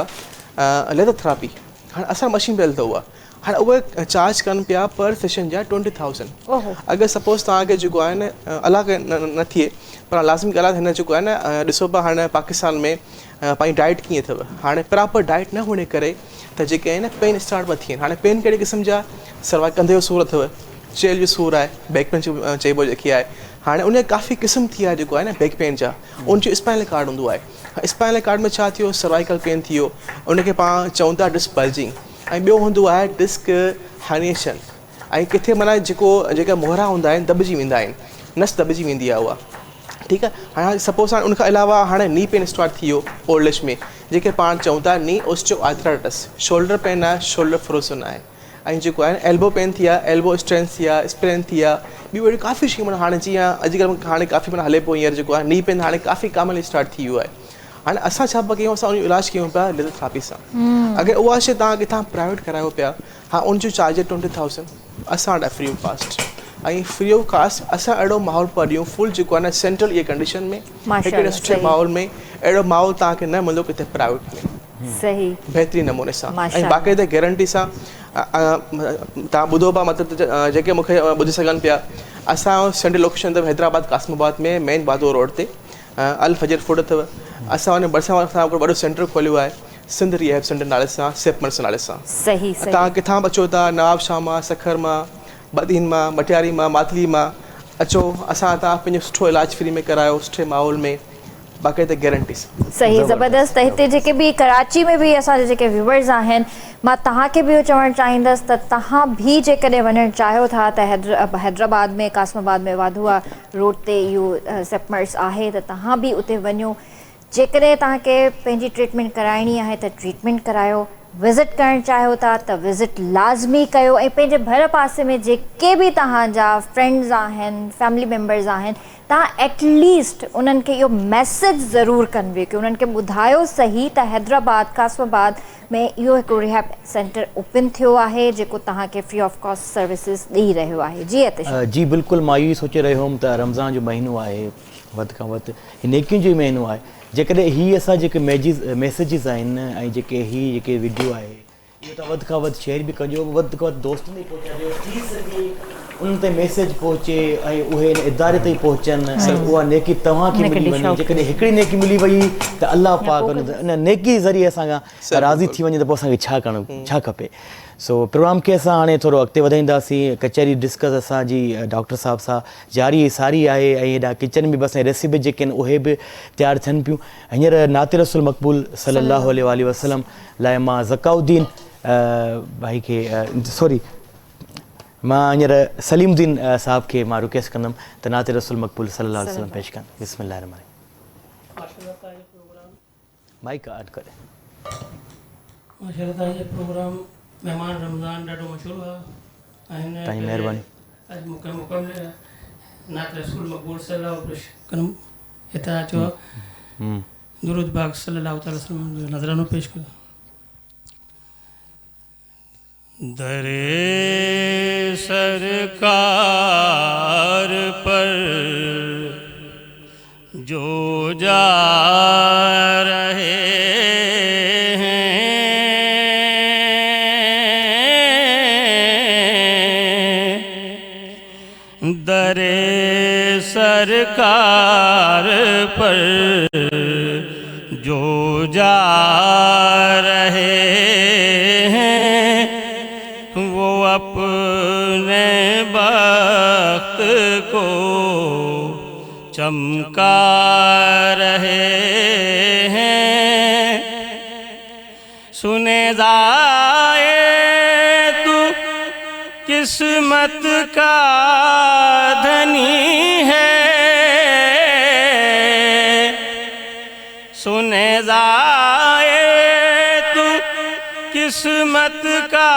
लेज़र थेरापी, हाणे असां मशीन पियल अथव उहा हाणे उहे चार्ज कनि पिया पर सेशन जा 20,000। अगरि सपोज़ तव्हांखे जेको आहे न अलॻि न थिए पर लाज़मी ॻाल्हि आहे हिन जेको आहे न ॾिसो पिया हाणे पाकिस्तान में पंहिंजी डाइट कीअं अथव। हाणे प्रॉपर डाइट न हुअण करे त जेके आहिनि पेन स्टार्ट पिया थियनि। हाणे पेन कहिड़े क़िस्म जा सर्वाइकल कंधे जो सूरु अथव, चेल जो सूरु आहे, बैक पेन चइबो जेकी आहे, हाणे उन काफ़ी क़िस्म थी आहे जेको आहे न बैक पेन जा, उनजो स्पाइनल कार्ड हूंदो आहे। स्पाइनल कार्ड में छा थियो, सर्वाइकल पेन थी वियो, उनखे पाण चऊं था डिस्क बल्जिंग, ऐं ॿियो हूंदो आहे डिस्क हर्निएशन, ऐं किथे माना जेका मोहरा हूंदा आहिनि दॿिजी वेंदा आहिनि, नस दॿिजी वेंदी आहे उहा, ठीकु आहे। हाणे सपोज़ हाणे उनखां अलावा हाणे नी पेन स्टार्ट थी वियो ओल्ड एज में, जेके पाण चऊं था नी ऑस्टियोआर्थराइटिस, शोल्डर पेन आहे, शोल्डर फ्रोज़न आहे, ऐं जेको आहे एल्बो पेन थी आहे, एल्बो स्ट्रेंथ थी आहे, स्प्रेन थी आहे, ॿियूं अहिड़ियूं काफ़ी शयूं माना हाणे जीअं अॼुकल्ह हाणे काफ़ी माना हले पियो हींअर जेको आहे नी पेन हाणे काफ़ी कॉमनली स्टार्ट थी वियो आहे। हाणे असां छा पिया कयूं, असां उनजो इलाजु कयूं पिया लिथोथेरेपी सां। अगरि उहा शइ तव्हां किथां प्राइवेट करायो पिया, हा उनजो चार्ज 20,000 असां वटि फ्री ऑफ कास्ट, ऐं फ्री ऑफ कास्ट असां अहिड़ो माहौल पिया ॾियूं फुल जेको आहे न सेंट्रल इहे कंडीशन में, हिकिड़े सुठे माहौल में, अहिड़ो माहौल तव्हांखे न मिलंदो किथे प्राइवेट में, सही बहितरीन नमूने सां ऐं बाक़ाइदा गारंटी सां। तव्हां ॿुधो पिया मतिलबु जेके मूंखे ॿुधी सघनि पिया, असां सेंट्रल लोकेशन अथव हैदराबाद कासमाबाद में मेन बादो रोड ते, अल फजर फूड अथव। असां वञी भरिसां असां हिकिड़ो वॾो सेंटर खोलियो आहे सिंध रिहैब सेंटर नाले सां, सेपमर्स नाले सां। सही तव्हां किथां बि अचो था, नवाब शाह मां, सखर मां, बदीन मां, मटियारी मां, मातली मां अचो, असां तव्हां पंहिंजो सुठो इलाजु फ्री में करायो, सुठे माहौल में, बाक़ाइदा गारंटी सां। सही ज़बरदस्त। हिते जेके बि कराची में बि असांजे जेके व्यूवर्स आहिनि, मां तव्हांखे बि इहो चवणु चाहींदसि त तव्हां बि जेकॾहिं वञणु चाहियो था त हैदराबाद में कासमाबाद में वाधुआ रोड ते इहो सेपमर्स आहे, त तव्हां बि उते वञो। जेकॾहिं तव्हांखे पंहिंजी ट्रीटमेंट कराइणी आहे त ट्रीटमेंट करायो, विज़िट करणु चाहियो था त विज़िट लाज़मी कयो, ऐं पंहिंजे भर पासे में जेके बि तव्हांजा फ्रेंड्स आहिनि, फैमिली मेम्बर्स आहिनि, तव्हां एटलीस्ट उन्हनि खे इहो मैसेज ज़रूरु कन्वे कयो, उन्हनि खे ॿुधायो सही त हैदराबाद कासमाबाद में इहो हिकिड़ो रिहैब सेंटर ओपन थियो आहे जेको तव्हांखे फ्री ऑफ कॉस्ट सर्विसिस ॾेई रहियो आहे। जी अतिशा जी बिल्कुलु, मां इहो ई सोचे रहियो हुउमि त रमज़ान जो महीनो आहे, वधि खां वधि नेकियुनि जो ई महीनो आहे। जेकॾहिं हीअ असां जेके मैसेजिस आहिनि ऐं जेके वीडियो आहे, इहो त वधि खां वधि शेयर बि कजो, वधि खां वधि दोस्तनि ताईं पहुचाइजो, थी सघे उन्हनि ताईं मैसेज पहुचे ऐं उहे इन इदारे ताईं पहुचनि, ऐं उहा नेकी तव्हांखे मिली वञे। जेकॾहिं हिकिड़ी नेकी मिली वई त अलाह पाक इन नेकी ज़रिए असांखां राज़ी थी वञे त पोइ असांखे छा करणु छा खपे। सो प्रोग्राम खे असां हाणे थोरो अॻिते वधाईंदासीं। कचहरी डिस्कस असांजी डॉक्टर साहिब सां जारी सारी आहे, ऐं हेॾा किचन में बि असांजी रेसिपी जेके आहिनि उहे बि तयारु थियनि पियूं। हींअर नाते रसूल मक़बूल सल्लल्लाहु अलैहि वसल्लम लाइ मां ज़काउद्दीन भाई खे सॉरी मां हींअर सलीमुद्दीन साहिब खे मां रिक्वेस्ट कंदुमि त नाते रसूल मक़बूल सल्लल्लाहु अलैहि वसल्लम पेश कनि। बिस्मिल्लाह रहमान माइक ऑन करे। माशाअल्लाह तव्हांजो प्रोग्राम महिमान रमज़ान ॾाढो मशहूरु आहे। तव्हांजी महिरबानी। अॼु मूंखे मौक़ो मिलियो नात रसूल मक़बूल सल्लल्लाहु पेश करूं, हितां अचो दुरूद पाक सल्लल्लाहु अलैहि वसल्लम जो नज़रानो पेश कयो। दरे सरकार पर जो जा रहे दरे सरकार पर जो जा रहे हैं वो अपने वक्त को चमका रहे हैं। सुने जाए तू किस्मत का धनी है, सुने जाए तू किस्मत का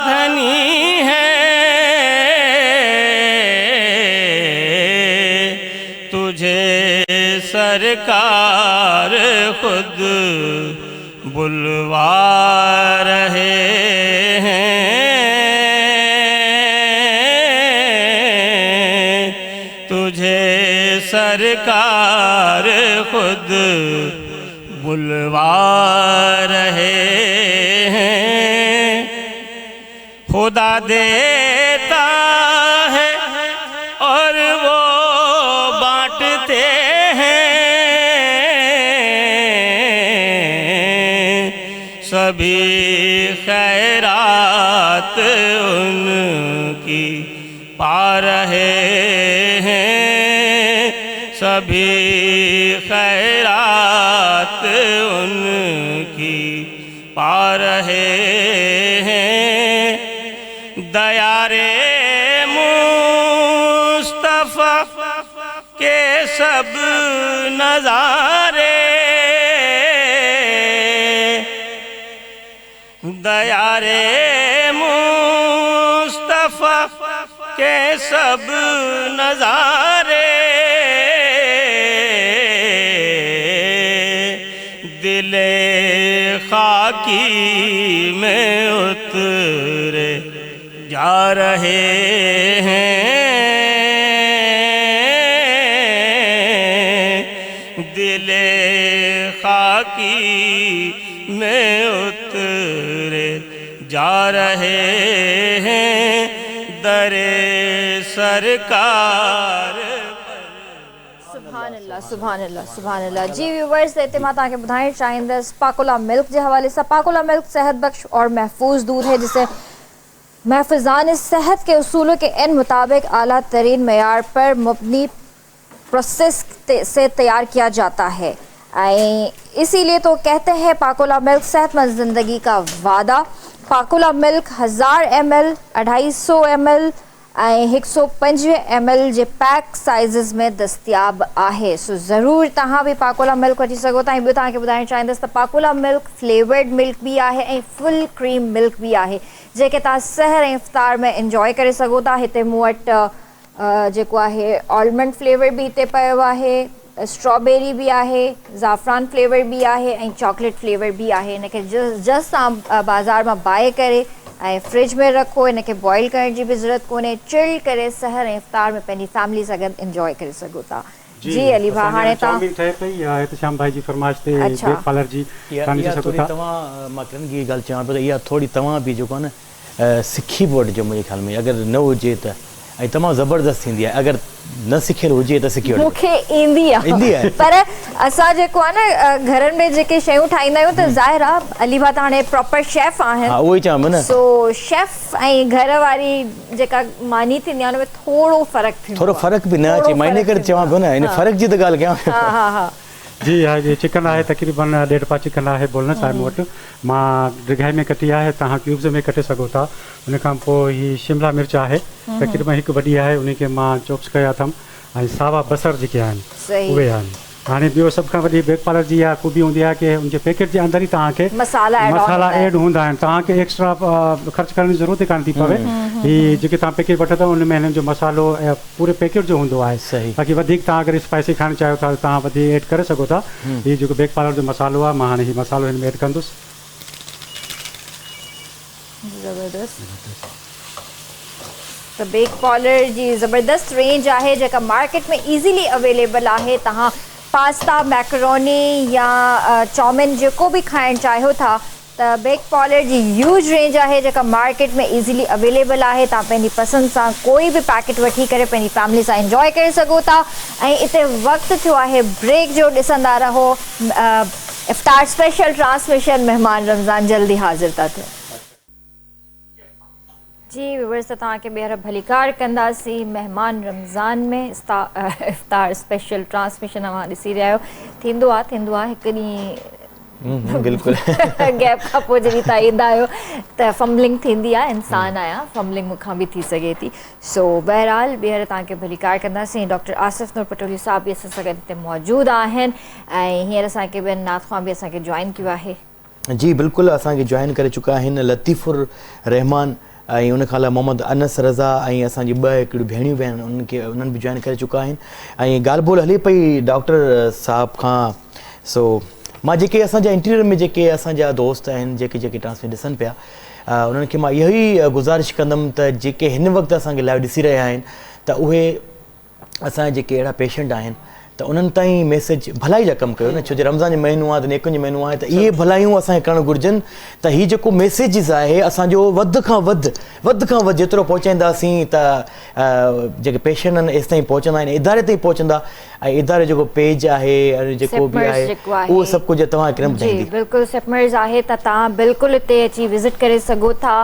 धनी है। तुझे सरकार खुद बुलवा रहे हैं, तुझे सरकार खुद बुलवा रहे हैं। खुदा देता है और वो बांटते हैं, सभी खैरात उनकी سبھی خیرات ان کی پا رہے ہیں دیار مصطفیٰ کے سب نظارے دیار مصطفیٰ کے سب نظارے دل خاکی میں اترے جا رہے ہیں دل خاکی میں اترے جا رہے ہیں در سرکار سبحان اللہ سبحان اللہ سبحان اللہ. جی ویورز اعتماد تاکہ بتائیں چاہیندس پاکولا ملک کے حوالے سے. پاکولا ملک صحت بخش اور محفوظ دودھ ہے جسے محفظان صحت کے اصولوں کے ان مطابق اعلیٰ ترین معیار پر مبنی پروسیس سے تیار کیا جاتا ہے. اسی لیے تو کہتے ہیں پاکولا ملک صحت مند زندگی کا وعدہ. پاکولا ملک 1000 ml 250 ml 150 ml जे पैक साइज़िस में दस्तियाब आहे. सो ज़रूर तव्हां बि पाकोला मिल्क वठी सघो था. ऐं ॿियो तव्हांखे ॿुधाइणु चाहींदसि त पाकोला मिल्क फ्लेवर्ड मिल्क बि आहे ऐं फुल क्रीम मिल्क बि आहे जेके तव्हां सहर ऐं इफ़्तार में इंजॉय करे सघो था. हिते मूं वटि जेको आहे आलमंड फ्लेवर बि हिते पियो आहे, स्ट्रॉबेरी भी आहे, ज़ाफ़रान फ्लेवर भी आहे ऐं चॉकलेट फ्लेवर भी आहे. इनके जस्ट तव्हां बाज़ार मां बाए करे ऐं फ्रिज में रखो. इनके बॉइल करण जी भी ज़रूरत कोन्हे. चिल करे सहर ऐं इफ़्तार में पंहिंजी फैमिली सां गॾु इंजॉय करे सघो था. जी अली भाउ हाणे तव्हां ठहे पई एहतिशाम भाई जी फरमाइश ते बेक पार्लर जी कान सघो था. तव्हां मां किरन जी ॻाल्हि चवां पियो त इहा थोरी तव्हां बि जेको आहे न सिखी बि वठिजो मुंहिंजे ख़्याल में. अगरि न हुजे त ऐं तमामु ज़बरदस्त थींदी आहे. अगरि न सिखियल हुजे त सिखी वठो. मूंखे ईंदी आहे पर असां जेको आहे न घरनि में जेके शयूं ठाहींदा आहियूं त ज़ाहिर आहे अली भाउ त हाणे प्रॉपर शेफ आहिनि. हा उहो ई चवां न. सो शेफ ऐं घर वारी जेका मानी थींदी आहे हुन में थोरो फ़र्क़ु थींदो. थोरो फ़र्क़ु बि न अचे. मां इन करे चवां पियो न इन फ़र्क़ु जी त ॻाल्हि कयां. हा हा हा जी ये चिकन आहे तक़रीबन 1.5 पा चिकन आहे बोलना साहिब मूं वटि. मां डिघाई में कटी आहे, तव्हां क्यूब्स में कटे सघो था. उन खां पोइ हीअ शिमला मिर्च आहे तक़रीबन 1 वॾी आहे, उनखे मां चॉप्स कया अथमि. ऐं सावा बसर जेके आहिनि उहे आहिनि. हाणे ॿियो सभ खां वॾी बेक पार्लर जी इहा ख़ूबी हूंदी आहे की उनजे पैकेट जे अंदरि ई तव्हांखे मसाला ऐड हूंदा आहिनि. तव्हांखे एक्स्ट्रा ख़र्चु करण जी ज़रूरत ई कान थी पवे. हीअ जेके तव्हां पैकेट वठंदव उन में हिननि जो मसालो ऐं पूरे पैकेट जो हूंदो आहे. बाक़ी वधीक तव्हां अगरि स्पाइसी खाइणु चाहियो था त तव्हां वधीक ऐड करे सघो था. हीअ जेको बेक पार्लर जो मसालो आहे मां हाणे हीअ मसालो हिन में ऐड कंदुसि. ज़बरदस्त. त बेक पार्लर जी ज़बरदस्त रेंज आहे जेका मार्केट में ईज़ीली अवेलेबल आहे. तव्हां पास्ता मैक्रोनी या चाउमिन जेको बि खाइणु चाहियो था त बेक पार्लर जी ह्यूज रेंज आहे जेका मार्केट में ईज़ीली अवेलेबल आहे. तव्हां पंहिंजी पसंदि सां कोई बि पैकेट वठी करे पंहिंजी फैमिली सां इंजॉय करे सघो था. ऐं हिते वक़्तु थियो आहे ब्रेक जो. ॾिसंदा रहो इफ़्तार स्पेशल ट्रांसमिशन. महिमान रमज़ान जल्दी हाज़िर था थियनि. जी व्यूअर्स त तव्हांखे ॿीहर भलीकार कंदासीं महिमान रमज़ान में इफ़्तार स्पेशल ट्रांसमिशन तव्हां ॾिसी रहिया आहियो. थींदो आहे हिकु ॾींहुं बिल्कुलु गैप खां पोइ जॾहिं तव्हां ईंदा आहियो त फम्बलिंग थींदी आहे. इंसान आहियां, फम्बलिंग मूंखां बि थी सघे थी. सो बहरहाल ॿीहर तव्हांखे भलीकार कंदासीं. डॉक्टर आसिफ़ नूर पटोली साहब बि असां सां गॾु हिते मौजूदु आहिनि ऐं हींअर असांखे ॿियनि नात ख़्वां बि असांखे जॉइन कयो आहे. जी बिल्कुलु असांखे जॉइन करे चुका आहिनि लतीफ़ुर रहमान ऐं उनखां अलावा मोहम्मद अनस रज़ा ऐं असांजी 2 हिकिड़ियूं भेणियूं बि आहिनि उन्हनि बि जॉइन करे चुका आहिनि. ऐं ॻाल्हि ॿोल हले पई डॉक्टर साहब खां. सो मां जेके असांजा इंटीरियर में जेके असांजा दोस्त आहिनि जेके ट्रांसमिट ॾिसनि पिया उन्हनि खे मां इहो ई गुज़ारिश कंदुमि त जेके हिन वक़्तु असांखे लाइव ॾिसी रहिया आहिनि त उहे असांजा जेके अहिड़ा पेशेंट आहिनि त उन्हनि ताईं मैसेज भलाई जा कमु कयो न. छो जो रमज़ान जो महीनो आहे त नेकुनि जो महीनो आहे त इहे भलायूं असांखे करणु घुरिजनि त हीउ जेको मैसेजिस आहे असांजो वधि खां वधि जेतिरो पहुचाईंदासीं त जेके पेशेंट आहिनि एसि ताईं पहुचंदा आहिनि, इदारे ताईं पहुचंदा. ऐं इदारे जेको पेज आहे जेको बि आहे उहो सभु कुझु तव्हां किरम ॿुधाईंदी. बिल्कुलु सेपमर्स आहे त तव्हां बिल्कुलु हिते अची विज़िट करे सघो था.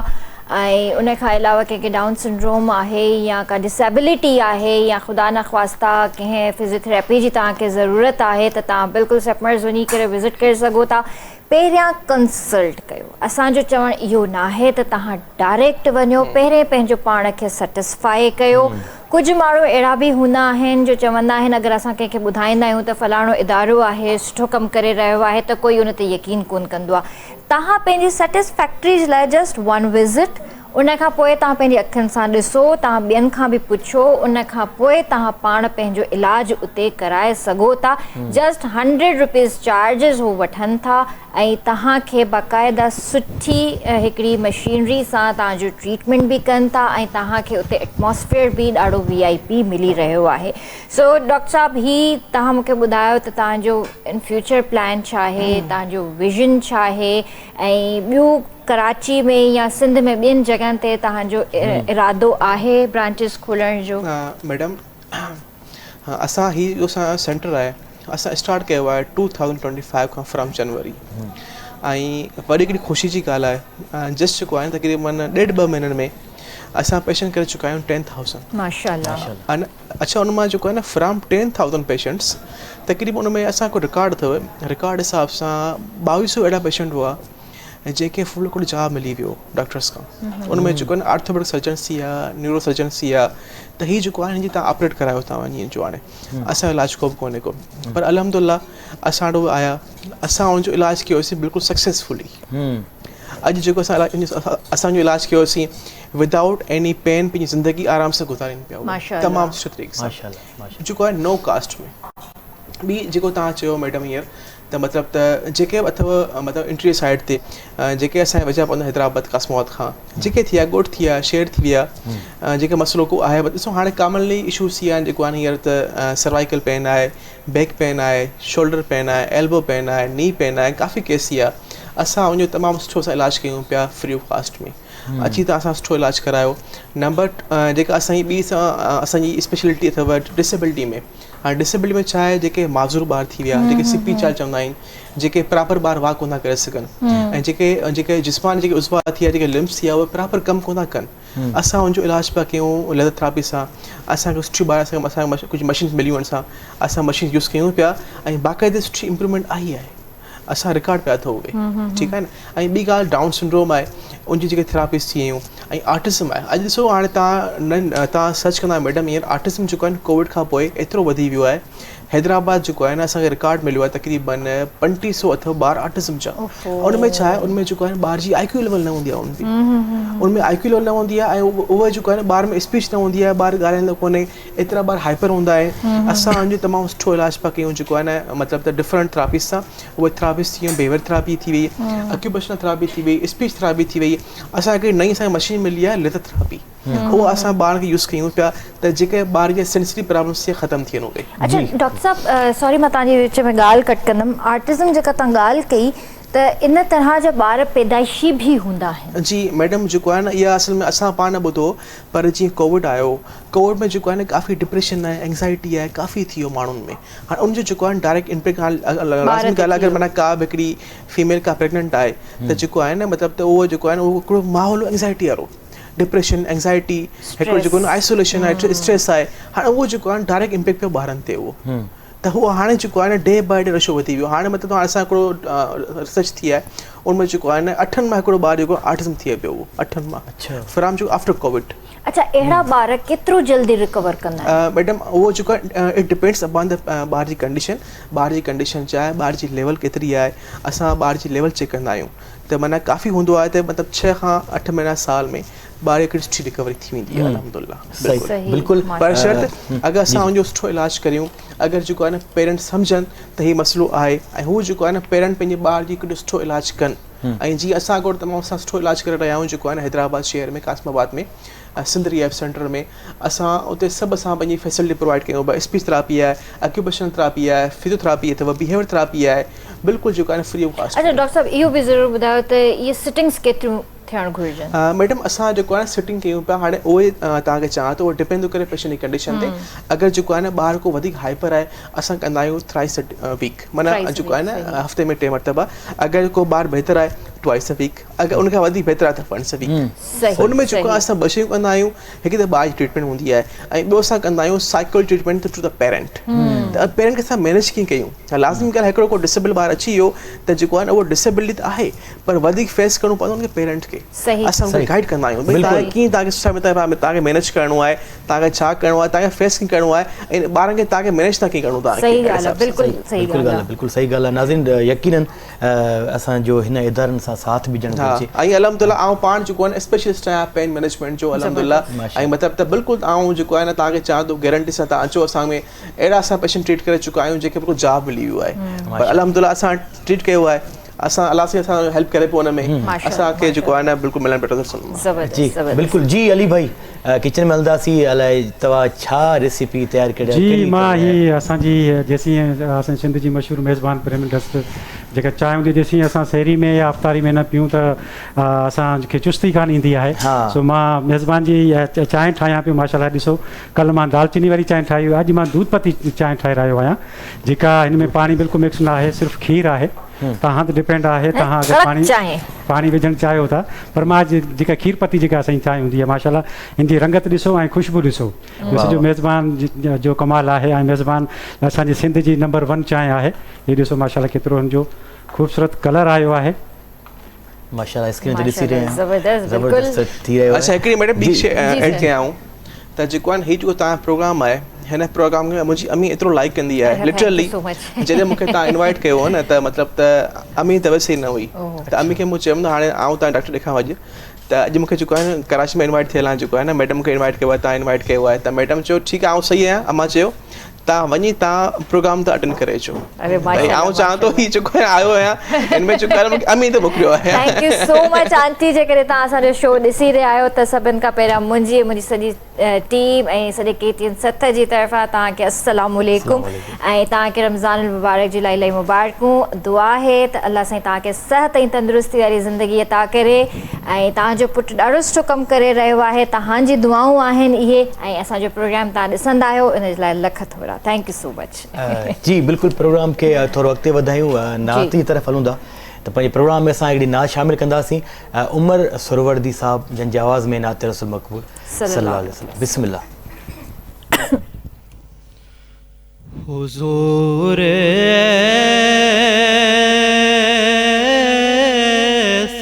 ऐं उन खां अलावा कंहिंखे डाउन सिंड्रोम आहे या का डिसेबिलिटी आहे या ख़ुदा न ख़्वास्ता कंहिं फिज़ियोथेरेपी जी तव्हांखे ज़रूरत आहे त तव्हां बिल्कुलु सेपमर्स वञी करे विज़िट करे सघो था। पहिरियां कंसल्ट कयो। असांजो चवणु इहो न आहे त तव्हां डायरेक्ट वञो, पहिरें पंहिंजो पाण खे सेटिस्फाई कयो। कुझु माण्हू अहिड़ा बि हूंदा आहिनि जो चवंदा आहिनि अगरि असां कंहिंखे ॿुधाईंदा आहियूं त फलाणो इदारो आहे, सुठो कमु करे रहियो आहे, त कोई उन ते यकीन कोन कंदो आहे। तव्हां पंहिंजी सेटिस्फैक्ट्री जे लाइ जस्ट वन विज़िट, उन खां पोइ तव्हां पंहिंजी अखियुनि सां ॾिसो, तव्हां ॿियनि खां बि पुछो, उन खां पोइ तव्हां पाण पंहिंजो इलाजु उते कराए सघो था। जस्ट 100 रुपीज़ चार्जिस हू वठनि था ऐं तव्हांखे बाक़ाइदा सुठी हिकिड़ी मशीनरी सां तव्हांजो ट्रीटमेंट बि कनि था ऐं तव्हांखे उते एटमॉस्फेयर बि ॾाढो VIP मिली रहियो आहे। सो डॉक्टर साहिबु, ही तव्हां मूंखे ॿुधायो त तव्हांजो इन फ्यूचर प्लान छा आहे, तव्हांजो विज़न छा आहे, ऐं ॿियूं कराची में या सिंध में ॿियनि जॻहनि ते तव्हांजो इरादो आहे ब्रांचिस खोलण जो? मैडम, असां ही जो असां सेंटर आहे असां स्टार्ट कयो आहे 2025 खां फ्रॉम जनवरी। ऐं वरी हिकिड़ी ख़ुशी जी ॻाल्हि आहे, जस्ट जेको आहे तक़रीबन 1.5-2 महीननि में असां पेशेंट करे चुका आहियूं 10,000 माशाअल्लाह। अच्छा, उन मां जेको आहे न फ्रॉम 10,000 पेशेंट्स तक़रीबन उन में असांजो रिकॉर्ड अथव। रिकॉर्ड हिसाब सां 2200 अहिड़ा पेशेंट हुआ जेके फुल हिकिड़ो जवाबु मिली वियो डॉक्टर्स खां। उन में जेको आहे न ऑर्थोपेडिक सर्जन्स थी विया, न्यूरो सर्जन्स थी विया, त हीअ जेको आहे हिन जी तव्हां ऑपरेट करायो था वञी जो हाणे असांजो इलाजु को बि कोन्हे को, पर अलहमदुलिल्लाह असां वटि आया, असां उनजो इलाजु कयोसीं बिल्कुलु सक्सेसफुली। अॼु जेको असांजो इलाजु कयोसीं विदाउट एनी पेन, पंहिंजी ज़िंदगी आराम सां गुज़ारीनि पिया तमामु सुठे तरीक़े सां, जेको आहे नो कास्ट में। ॿी जेको तव्हां चयो मैडम हींअर त मतिलबु त जेके अथव मतिलबु इंटीरियर साइड ते जेके असांजे वजह पवंदा हैदराबाद कास्मोद खां जेके थी विया, ॻोठ थी विया, शहर थी विया, जेके मसइलो को आहे ॾिसो हाणे कॉमनली इशूज़ थी विया आहिनि जेको आहे हींअर त सर्वाइकल पेन आहे, बैक पेन आहे, शोल्डर पेन आहे, एल्बो पेन आहे, नी पेन आहे, काफ़ी केस थी विया। असां उनजो तमामु सुठो सां इलाजु कयूं पिया फ्री ऑफ कास्ट में। अची त असां सुठो इलाजु करायो। नंबर जेका असांजी ॿी असांजी स्पेशलिटी अथव डिसेबिलिटी में। हाणे डिसेबिलिटी में छा आहे, जेके माज़ूर ॿार थी विया, जेके सिपी चाल चवंदा आहिनि, जेके प्रॉपर ॿार वाक कोन था करे सघनि, ऐं जेके जिस्मानी जेके उज़वा थी विया, जेके लिम्स थी विया, उहे प्रॉपर कमु कोन था कनि, असां उनजो इलाजु पिया कयूं लेज़र थेरेपी सां। असांखे सुठी ॿार असांखे कुझु मशीन्स मिलियूं आहिनि, असां मशीन यूज़ कयूं पिया ऐं बाक़ाइदे सुठी इम्प्रूवमेंट आई आहे। असां रिकॉर्ड पिया अथव उहे, ठीकु आहे न। ऐं ॿी ॻाल्हि डाउन सिंड्रोम आहे, उनजी जेके थेरापीस थी वियूं, ऐं ऑटिज़म आहे। अॼु ॾिसो हाणे तव्हां सर्च कंदा मिडम ईयर ऑटिज़म जेको आहे कोविड खां पोइ एतिरो वधी वियो आहे। हैदराबाद जेको आहे न असांखे रिकॉर्ड मिलियो आहे तक़रीबन 2500 अथव ॿार ऑटिज़म जा। उनमें छा आहे, उनमें जेको आहे ॿार जी IQ लेवल न हूंदी आहे, उनमें IQ लेवल न हूंदी आहे, ऐं उहा जेको आहे न ॿार में स्पीच न हूंदी आहे, ॿार ॻाल्हाईंदो कोन्हे, एतिरा ॿार हाइपर हूंदा आहिनि। असां उनजो तमामु सुठो इलाजु पिया कयूं जेको आहे न मतिलबु त डिफरेंट थेरापीस सां। उहे थेरापीस थी वियूं, बिहेवियर थेरापी थी वई, अक्यूप्रेशनल थेरापी थी वई, स्पीच थेरापी थी वई। असांखे नई असांखे मशीन मिली आहे लेज़र थेरापी, उहा असां ॿार खे यूज़ कयूं पिया त जेके ॿार जे सेंसिटिव प्रॉब्लम्स थिए ख़तमु थियनि उहे। अच्छा डॉक्टर साहब, सॉरी मां तव्हांजे विच में ॻाल्हि कट कंदमि। ऑटिज़म जेका तव्हां ॻाल्हि कई त इन तरह जा ॿार पैदाइशी बि हूंदा आहिनि? जी मैडम, जेको आहे न इहा असल में असां पाण ॿुधो, पर जीअं कोविड आयो, कोविड में जेको आहे न काफ़ी डिप्रेशन आहे, एंग्ज़ाइटी आहे, काफ़ी थी वियो माण्हुनि में। हाणे उनजो जेको आहे डायरेक्ट इम्पैक्ट लाज़मी ॻाल्हि, अगरि माना का बि हिकिड़ी फीमेल का प्रेगनेंट आहे त जेको आहे न मतिलबु त उहो जेको आहे न उहो हिकिड़ो माहौल एंग्ज़ाइटी वारो, डिप्रेशन, एंग्ज़ाइटी, हिकिड़ो जेको आइसोलेशन आहे, स्ट्रेस आहे। हाणे उहो जेको आहे डायरेक्ट इम्पैक्ट पियो ॿारनि ते उहो, त उहो हाणे जेको आहे न डे बाय डे रशो वधी वियो। हाणे मतिलबु असां हिकिड़ो रिसर्च थी आहे, उनमें जेको आहे न 8 मां हिकिड़ो ॿार जेको ऑटिज़म थी वियो उहो 8 मां फ्रॉम जो आफ्टर कोविड। अच्छा, अहिड़ा ॿार केतिरो जल्दी रिकवर कंदा आहिनि? मैडम उहो जेको आहे इट डिपेंड्स अपॉन द ॿार जी कंडीशन। ॿार जी कंडीशन छा आहे, ॿार जी लेवल केतिरी आहे, असां ॿार जी लेवल चेक कंदा आहियूं। त माना काफ़ी हूंदो आहे त मतिलबु 6 खां 8 महीना साल में ॿार हिकिड़ी सुठी रिकवरी थी वेंदी आहे अल्हम्दुलिल्लाह। बिल्कुलु, पर शर्त अगरि असां उनजो सुठो इलाजु करियूं, अगरि जेको आहे न पेरेंट्स सम्झनि त हीउ मसइलो आहे, ऐं हू जेको आहे न पेरेंट पंहिंजे ॿार जी हिकिड़ो सुठो इलाजु कनि। ऐं जीअं असां वटि तमामु असां सुठो इलाजु करे रहिया आहियूं जेको आहे न हैदराबाद शहर में, कासमाबाद में, सिंध रिहैब सेंटर में। असां उते सभु असां पंहिंजी फैसिलिटी प्रोवाइड कयूं पिया। स्पीच थेरापी आहे, अक्यूप्रेशनल थेरापी आहे, फिजियोथेरापी अथव, बिहेवियर थेरापी आहे, बिल्कुलु जेको आहे न फ्री ऑफ कास्ट। अच्छा डॉक्टर साहब, इहो बि ज़रूरु ॿुधायो त इहे सिटिंग्स केतिरियूं थियणु घुरिजनि? मैडम असां जेको आहे न सिटिंग कयूं पिया, हाणे उहे तव्हांखे चवां थो, उहो डिपेंड थो करे पेशेंट जी कंडीशन ते। अगरि जेको आहे न ॿार को वधीक हाइपर आहे, असां कंदा आहियूं थ्राइस वीक, माना जेको आहे न हफ़्ते में 2 मरतबा। अगरि को ॿार बहितर आहे ट्वाइस अ वीक, अगरि उनखां वधीक बहितर आहे त वंस अ वीक। सही उन में जेको असां ॿ शयूं कंदा आहियूं, हिकु त ॿार जी ट्रीटमेंट हूंदी आहे ऐं ॿियो असां कंदा आहियूं साइकोल ट्रीटमेंट टू द पेरेंट। त पेरेंट खे असां मैनेज कीअं कयूं, लाज़मी ॻाल्हि हिकिड़ो को डिसेबल ॿार अची वियो त जेको आहे न उहो डिसेबिलिटी त आहे पर वधीक फेस करिणो पवंदो उनखे पेरेंट खे। असां उनखे गाइड कंदा आहियूं भई तव्हां कीअं तव्हांखे सुठा तव्हांखे मैनेज करिणो आहे, तव्हांखे छा करिणो आहे, तव्हांखे फेस कीअं करिणो आहे ऐं ॿारनि खे तव्हांखे मैनेज था कीअं करिणो तव्हांखे। बिल्कुलु सही ॻाल्हि आहे, बिल्कुलु सही ॻाल्हि आहे। नाज़रीन यकीनन असांजो हिन इदारनि सां साथ बि ॾियणु घुरिजे। ऐं अलहमदुलिल्लाह आउं पाण जेको आहे स्पेशलिस्ट आहियां पेन मैनेजमेंट जो अलहमदुलिल्लाह। ऐं मतिलबु त बिल्कुुलु आउं जेको आहे न तव्हांखे चवां थो गारंटी सां तव्हां अचो असां में अहिड़ा असां पेशेंट ट्रीट करे चुका आहियूं जेके बिल्कुलु जाब मिली वियो आहे, पर अलहमदुलिल्लाह असां ट्रीट कयो आहे, असां अलाह सां असां हेल्प करे पोइ हुन में असांखे जेको आहे न बिल्कुलु मिलणु पियो थो। जी बिल्कुलु जी अली भाई किचन में हलंदासीं, अलाए तव्हां छा रेसिपी तयारु कयो? जी मां हीअ असांजी जेसीं असां सिंध जी मशहूरु मेज़बान प्रेम इंडस्ट जेका चांहि हूंदी जेसीं असां सहरी में या अफ़्तारी में न पियूं त असांखे चुस्ती कान ईंदी आहे। सो मां मेज़बान जी चांहि ठाहियां पियो माशाल्लाह। ॾिसो कल्ह मां दालचीनी वारी चांहि ठाही हुई, अॼु मां दूध पती चांहि ठाहे रहियो आहियां जेका हिन में पाणी बिल्कुलु मिक्स न आहे, सिर्फ़ु खीर आहे। तव्हां ते डिपेंड आहे तव्हां अगरि पाणी विझणु चाहियो था, पर मां जेका खीर पती जेका असांजी चांहि हूंदी आहे माशाल्लाह हिनजी रंगत ॾिसो ऐं ख़ुशबू ॾिसो, जो मेज़बान जो कमाल आहे। ऐं मेज़बान असांजी सिंध जी नंबर 1 चांहि आहे। हीअ ॾिसो माशाल्लाह केतिरो हिनजो ख़ूबसूरत कलर आयो आहे माशाल्लाह। स्क्रीन ते ॾिसी रहिया आहियूं, ज़बरदस्त थी रहियो आहे। अच्छा हिकिड़ी मैडम ॿी शइ ऐड कयां त जेको आहे हीउ जेको तव्हांजो प्रोग्राम आहे, हिन प्रोग्राम खे मुंहिंजी अम्मी एतिरो लाइक कंदी आहे लिटरली। जॾहिं मूंखे तव्हां इनवाइट कयो हो न त मतिलबु त अम्मी त वैसे ई न हुई, त अम्मी खे मूं चयुमि न हाणे आउं तव्हां डॉक्टर ॾेखां अॼु, त अॼु मूंखे जेको आहे न कराची में इनवाइट थियल आहे, जेको आहे न मैडम खे इनवाइट कयो आहे, तव्हां इनवाइट कयो आहे, त मैडम चयो ठीकु आहे आउं सही आहियां। अम्मा चयो तव्हां वञी तव्हां प्रोग्राम त अटेंड करे अचो। भई आउं चाहियां थो हीउ जेको आहे आयो आहियां हिन में जेको आहे मूंखे अम्मी त मोकिलियो आहे। Thank you so much aunty, जे करे तव्हां असांजो शो ॾिसी रहिया आहियो त सभिनि खां पहिरियां मुंहिंजी सॼी टीम ऐं सॼे KTN 7 जी तरफ़ां तव्हांखे अस्सलामु अलैकुम ऐं तव्हांखे रमज़ान मुबारक जी इलाही मुबारकूं। दुआ आहे त अल्लाह साईं तव्हांखे सिहत ऐं तंदुरुस्ती वारी ज़िंदगी अता करे ऐं तव्हांजो पुटु ॾाढो सुठो कमु करे रहियो आहे, तव्हांजी दुआऊं आहिनि इहे, ऐं असांजो प्रोग्राम तव्हां ॾिसंदा आहियो इन जे लाइ लख थोरा थैंक यू सो मच। जी बिल्कुलु प्रोग्राम खे थोरो अॻिते वधायूं, नात जी तरफ़ हलूं था त पंहिंजे प्रोग्राम में असां हिकिड़ी नात शामिलु कंदासीं। उमर सुरवर्दी साहब जंहिंजी आवाज़ में नात रसूल मक़बूल सल्लल्लाहु अलैहि वसल्लम। बिस्मिल्लाह। हुजूर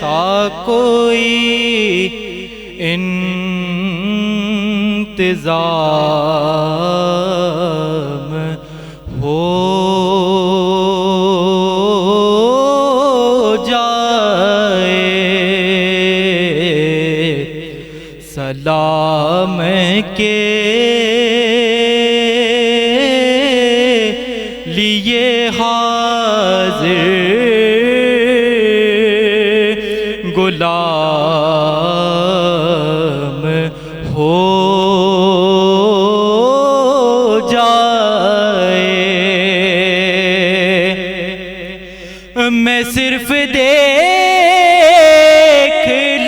सा कोई इंतज़ाम हो जाए, सलाम के लिए हाजिर गुलाम हो जाए। मैं सिर्फ देख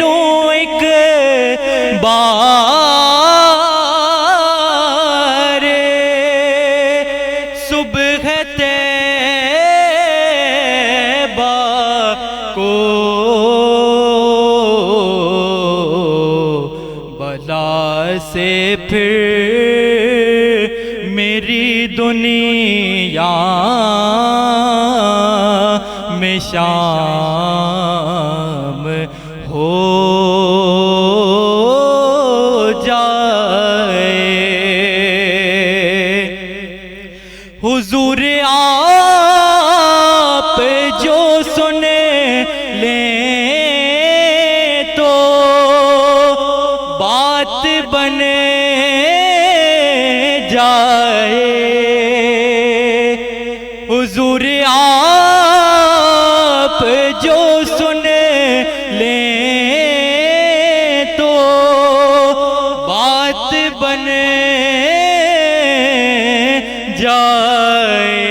लूं एक बार सुबह तैबा को, बला से फिर मेरी दुनिया में शाम हो जाए। हुजूर आप जो सुन लें तो बात बन जाए। हुजूर आप जो सुन लें तो बात बन जाए।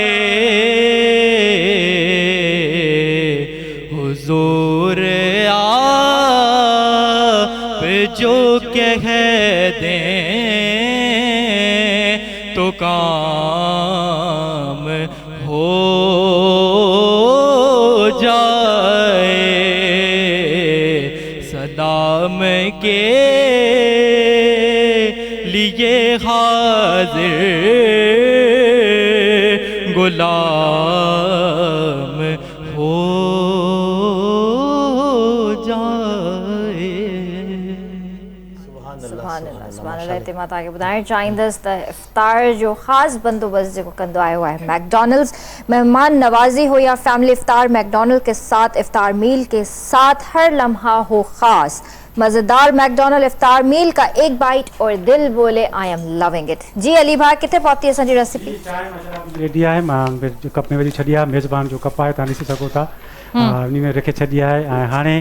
हुजूर आप जो कह दें तो काम हो जाए। کام کے لیے حاضر غلام ہو جائے. سبحان اللہ اعتماد آگے ॿुधाइणु चाहींदसि त इफ़्तार जो ख़ासि बंदोबस्तु जेको कंदो आयो आहे मैकडॉनल्ड्स. मेहमान नवाजी हो या फैमिली इफ़्तार, मैकडॉनल्ड के साथ इफ़्तार मील के साथ हर लम्हा हो ख़ास. मज़ेदार मैकडॉनल्ड इफ़्तार मील का एक बाइट और दिल बोले आई एम लविंग इट. जी अली भाई किथे पहुती असांजी रेसिपी? रेडी आहे, मां कप में विझी छॾी आहे. मेज़बान जो कप आहे, तव्हां ॾिसी सघो था, उन में रखे छॾी आहे. ऐं हाणे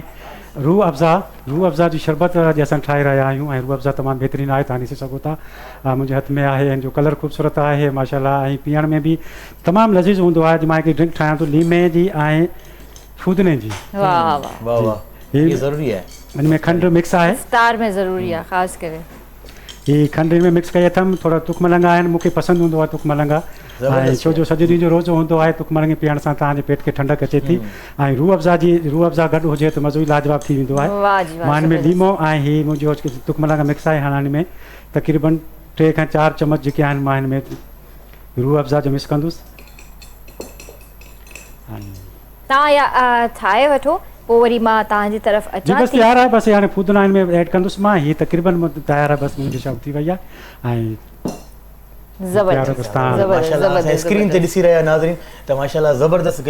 रूह अफ़ज़ा जी शरबत अॼु असां ठाहे रहिया आहियूं. ऐं रूह अफ़ज़ा तमामु बहितरीनु आहे, तव्हां ॾिसी सघो था, मुंहिंजे हथ में आहे. ऐं जो कलर ख़ूबसूरत आहे माशाल्लाह. ऐं पीअण में बि तमामु लज़ीज़ हूंदो आहे. अॼु मां हिकिड़ी ड्रिंक ठाहियां थो लीमे जी ऐं फूदने जी. वाह वाह वाह, ये ज़रूरी है. इन में खंडु मिक्स आहे, इफ़्तार में ज़रूरी आहे ख़ासि करे. हीअ खंडु हिन में मिक्स कई अथमि. थोरा तुक मलंगा आहिनि, मूंखे पसंदि हूंदो आहे तुक मलंगा. ऐं छो जो सॼे ॾींहं जो रोज़ो हूंदो आहे, तुक मलंगे पीअण सां तव्हांजे पेट खे ठंडक अचे थी. ऐं रूह अफ़ज़ा गॾु हुजे त मज़ो ई लाजवाब थी वेंदो आहे. मां हिन में लीमो ऐं हीअ मुंहिंजो तुक मलंगा मिक्स आहे. हाणे हिन में तक़रीबन 3 खां 4 चम्मच जेके आहिनि मां हिन में रूह अफ़ज़ा जो मिक्स कंदुसि. तव्हां ठाहे वठो, पोइ वरी मां तव्हांजी तरफ़ जी अचां बसि थी. तयारु आहे. बसि हाणे फूदना हिन में ऐड कंदुसि मां. हीअ तक़रीबन तयारु आहे, बसि मुंहिंजी शौक़ थी वई आहे. ऐं ज़बरदस्त माशाल्लाह स्क्रीन ते ॾिसी रहिया नाज़रीन त माशाल्लाह ज़बरदस्त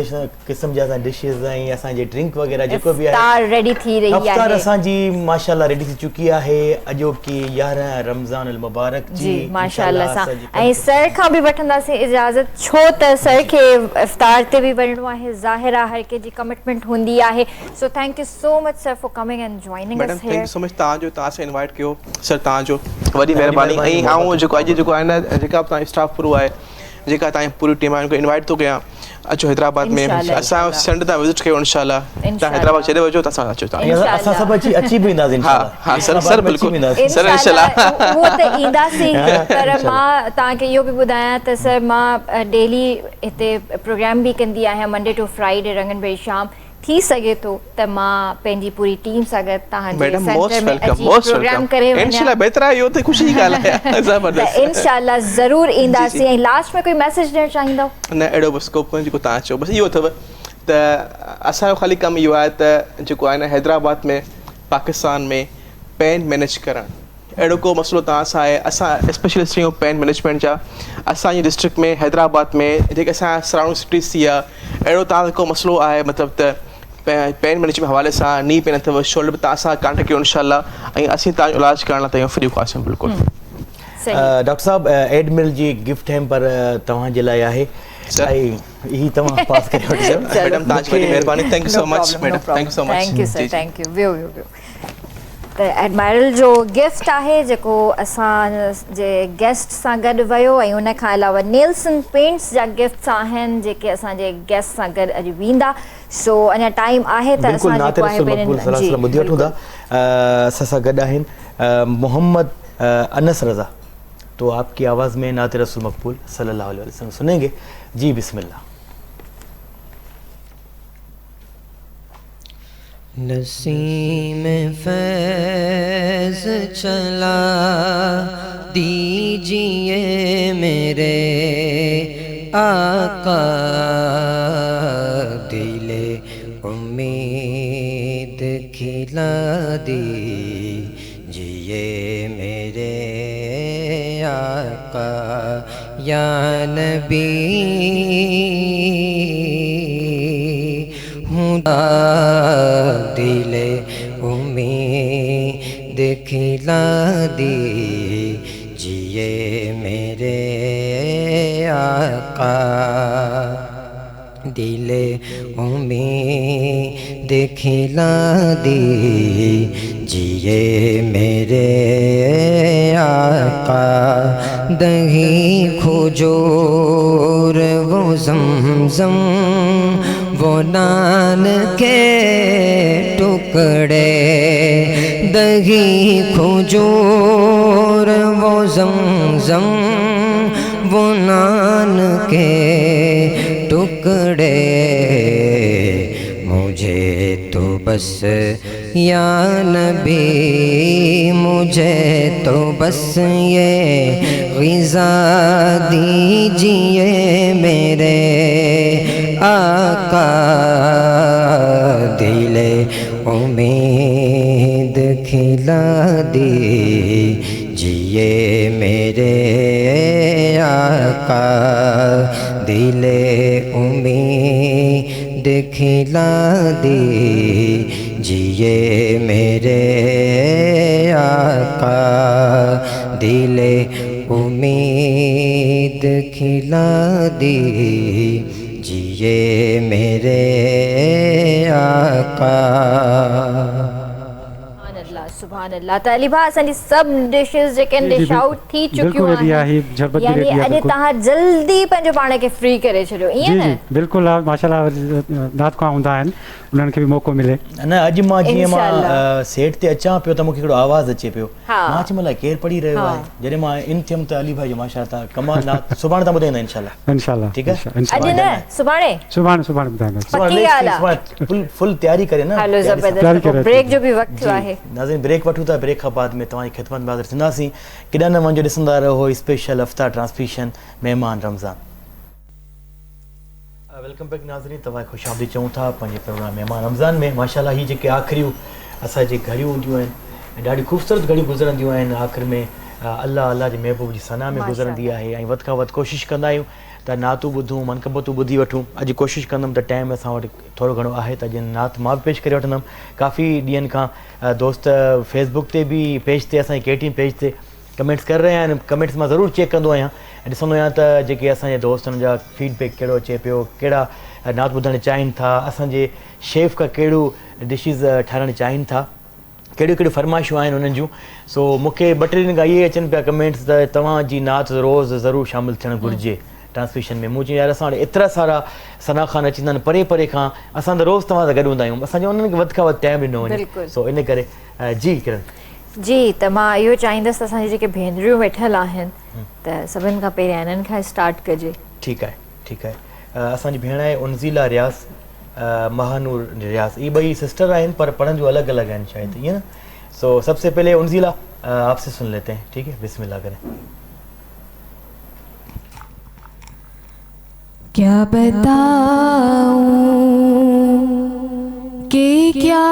क़िस्म जा असां डिशेस ऐं असांजे ड्रिंक वग़ैरह जेको बि आहे इफ़्तार रेडी थी रही आहे. इफ़्तार असांजी माशाल्लाह रेडी थी चुकी आहे. अॼोकी 11 रमज़ान अल मुबारक जी माशाल्लाह सां. ऐं सर खां बि वठंदासीं इजाज़त, छो त सर खे इफ़्तार ते बि वञिणो आहे. ज़ाहिर आहे हर कंहिंजी कमिटमेंट हूंदी आहे. So thank you so much sir for coming and joining us here. Thank you so much तव्हां सां इनवाइट कयो सर, तव्हांजो वॾी महिरबानी. ऐं आऊं जेको अॼु जेको आहे न, जेका तव्हां स्टाफ पूरो आहे, जेका तव्हांजी पूरी टीम आहे, उनको इनवाइट थो कयां. अचो हैदराबाद में, असां संडे तव्हां विज़िट कयो इंशाल्लाह. तव्हां हैदराबाद छॾे वञो त असां अचो. असां सभु अची बि ईंदासीं. हा सर बिल्कुलु सर इंशाल्लाह. उहो त ईंदासीं, पर मां तव्हांखे इहो बि ॿुधायां त सर मां डेली हिते प्रोग्राम बि कंदी आहियां, मंडे टू फ्राइडे रंगन बेरी शाम. थी सघे थो त मां पंहिंजी पूरी टीम सां गॾु तव्हांजे सेंटर में अची प्रोग्राम करे वञां. इंशाल्लाह बहितर आहे, इहो त ख़ुशी जी ॻाल्हि आहे. ज़बरदस्त. इंशाल्लाह ज़रूरु ईंदासीं. ऐं लास्ट में कोई मैसेज ॾियणु चाहींदव? न अहिड़ो बसि को जेको तव्हां चओ बसि इहो अथव त असांजो ख़ाली कमु इहो आहे त जेको आहे न हैदराबाद में पाकिस्तान में पेन मैनेज करणु. अहिड़ो को मसइलो तव्हां सां आहे. असां स्पेशलिस्ट आहियूं पेन मैनेजमेंट जा. असांजी डिस्ट्रिक्ट में हैदराबाद में जेके असांजा सराउंडिंग सिटीज़ थी आहे, अहिड़ो तव्हांजो को मसइलो आहे मतिलबु त पेन मैनेजमेंट हवाले सां, नी पेन अथव, शोल्डर बि तव्हां सां कॉन्टेक्ट कयो इंशाल्लाह. ऐं असीं तव्हांजो इलाजु करण लाइ तव्हां फ्री ख़ासि बिल्कुलु. डॉक्टर साहब एड मिल जी गिफ्ट हैम्पर तव्हांजे लाइ आहे. ऐं ही तव्हां पास करे वठिजो. मैडम तव्हांजी वॾी महिरबानी. Thank you so much madam. Thank you so much. Thank U sir, thank U. वियो त एडमायरल जो गिफ्ट आहे जेको असांजे गेस्ट सां गॾु वियो. ऐं उन खां अलावा नेल्सन पेंट्स जा गिफ्ट्स आहिनि जेके असांजे गेस्ट सां गॾु अॼु वेंदा. सो अञा टाइम आहे त असां जेको आहे ॿुधी वठूं था. असां सां गॾु आहिनि मोहम्मद अनस रज़ा. तो आपकी आवाज़ में नात रसूल मकबूल सल्लल्लाहु अलैहि वसल्लम सुनेंगे. जी बिस्मिल्लाह. नसीम फैज़ चला दीजिए मेरे आका, दिले उम्मीद खिला दीजिए मेरे आका, या नबी दिले उम्मीद खिला दीजिए मेरे आका, दिले उम्मीद खिला दीजिए मेरे आका, दही खजूर वो ज़मज़म वो नान के टुकड़े, दही खजूर वो ज़मज़म वो नान के टुकड़े, मुझे तो بس یا نبی مجھے تو بس یہ غذا دیجئے میرے آقا دل امید کھلا دیجئے میرے آقا دل امید کھلا دیجئے میرے آقا دل امید کھلا دیجئے میرے آقا. سبحان اللہ طالبہ اسانی سب ڈشز جیکن ڈش آؤٹ تھی چکیوں ہیں یعنی اجے تہاں جلدی پنجو پانے کے فری کرے چھڑو یہ نا بالکل ماشاءاللہ رات کو ہوندا ہیں انہن کے بھی موقع ملے نا اج ما جی ما سیٹ تے اچا پیو تے مکے کڑو آواز اچے پیو ما چ ملا کیر پڑی رہیو ہے جڑے ما ان تھم تے علی بھائی ماشاءاللہ کمال سبحان تا بدے انشاءاللہ ٹھیک ہے اج نا سبحان بتائیں پکی والا فل تیاری کرے نا ہلو زبردست بریک جو بھی وقت ہوا ہے ناظرین بریک وٹھو تا بریک کے بعد میں تمہاری خدمت میں حاضر تھنداسیں کڈا نہ منجو ڈسندا رہو اسپیشل افطار ٹرانسمیشن مہمان رمضان. ویلکم بیک ناظرین تمہیں خوش آمدید چاہوں تھا پنجے پروگرام مہمان رمضان میں ماشاءاللہ ہی جے آخری اسا جے گھڑیوں ہوں ڈاڑی خوبصورت گھڑی گزرندیوں ہیں آخر میں اللہ اللہ جے محبوب جی ثنا میں گزرندی ہے ود کا ود کوشش کندا آहियूं त नातूं ॿुधूं मनक़बतूं ॿुधी वठूं. अॼु कोशिशि कंदुमि त टाइम असां वटि थोरो घणो आहे त अॼु नात मां बि पेश करे वठंदुमि. काफ़ी ॾींहंनि खां दोस्त फेसबुक ते बि पेज ते असांजे केटीएम पेज ते कमेंट्स करे रहिया आहिनि. कमेंट्स मां ज़रूरु चेक कंदो आहियां ऐं ॾिसंदो आहियां त जेके असांजे दोस्तनि जा फीडबैक कहिड़ो अचे पियो, कहिड़ा नात ॿुधणु चाहिनि था, असांजे शेफ खां कहिड़ियूं डिशीज़ ठाहिणु चाहिनि था, कहिड़ियूं कहिड़ियूं फरमाइशूं आहिनि उन्हनि जूं. सो मूंखे ॿ टे ॾींहंनि खां इहे अचनि पिया कमेंट्स त तव्हांजी नात रोज़ु ज़रूरु शामिलु थियणु घुरिजे ट्रांसमिशन में. मुझे यार असां वटि एतिरा सारा सना खान अचंदा आहिनि परे परे खां. असां त रोज़ु तव्हां सां गॾु हूंदा आहियूं, असांजो उन्हनि खे वधि खां वधि टाइम ॾिनो वञे. सो इन करे जी किरण जी त मां इहो चाहींदसि असांजी जेके भेनरियूं वेठल आहिनि त सभिनि खां पहिरियां इन्हनि खां स्टार्ट कजे. ठीकु आहे ठीकु आहे. असांजी भेण आहे उनज़ीला रियाज़, महानूर रियाज़. ये ॿई सिस्टर आहिनि पर पढ़ंदियूं अलॻि अलॻि आहिनि शायदि ईअं न. सो सबसे पहले उनज़ीला आपसे सुन लेते हैं, ठीक है, बिस्मिल्लाह करें. क्या बताऊं कि क्या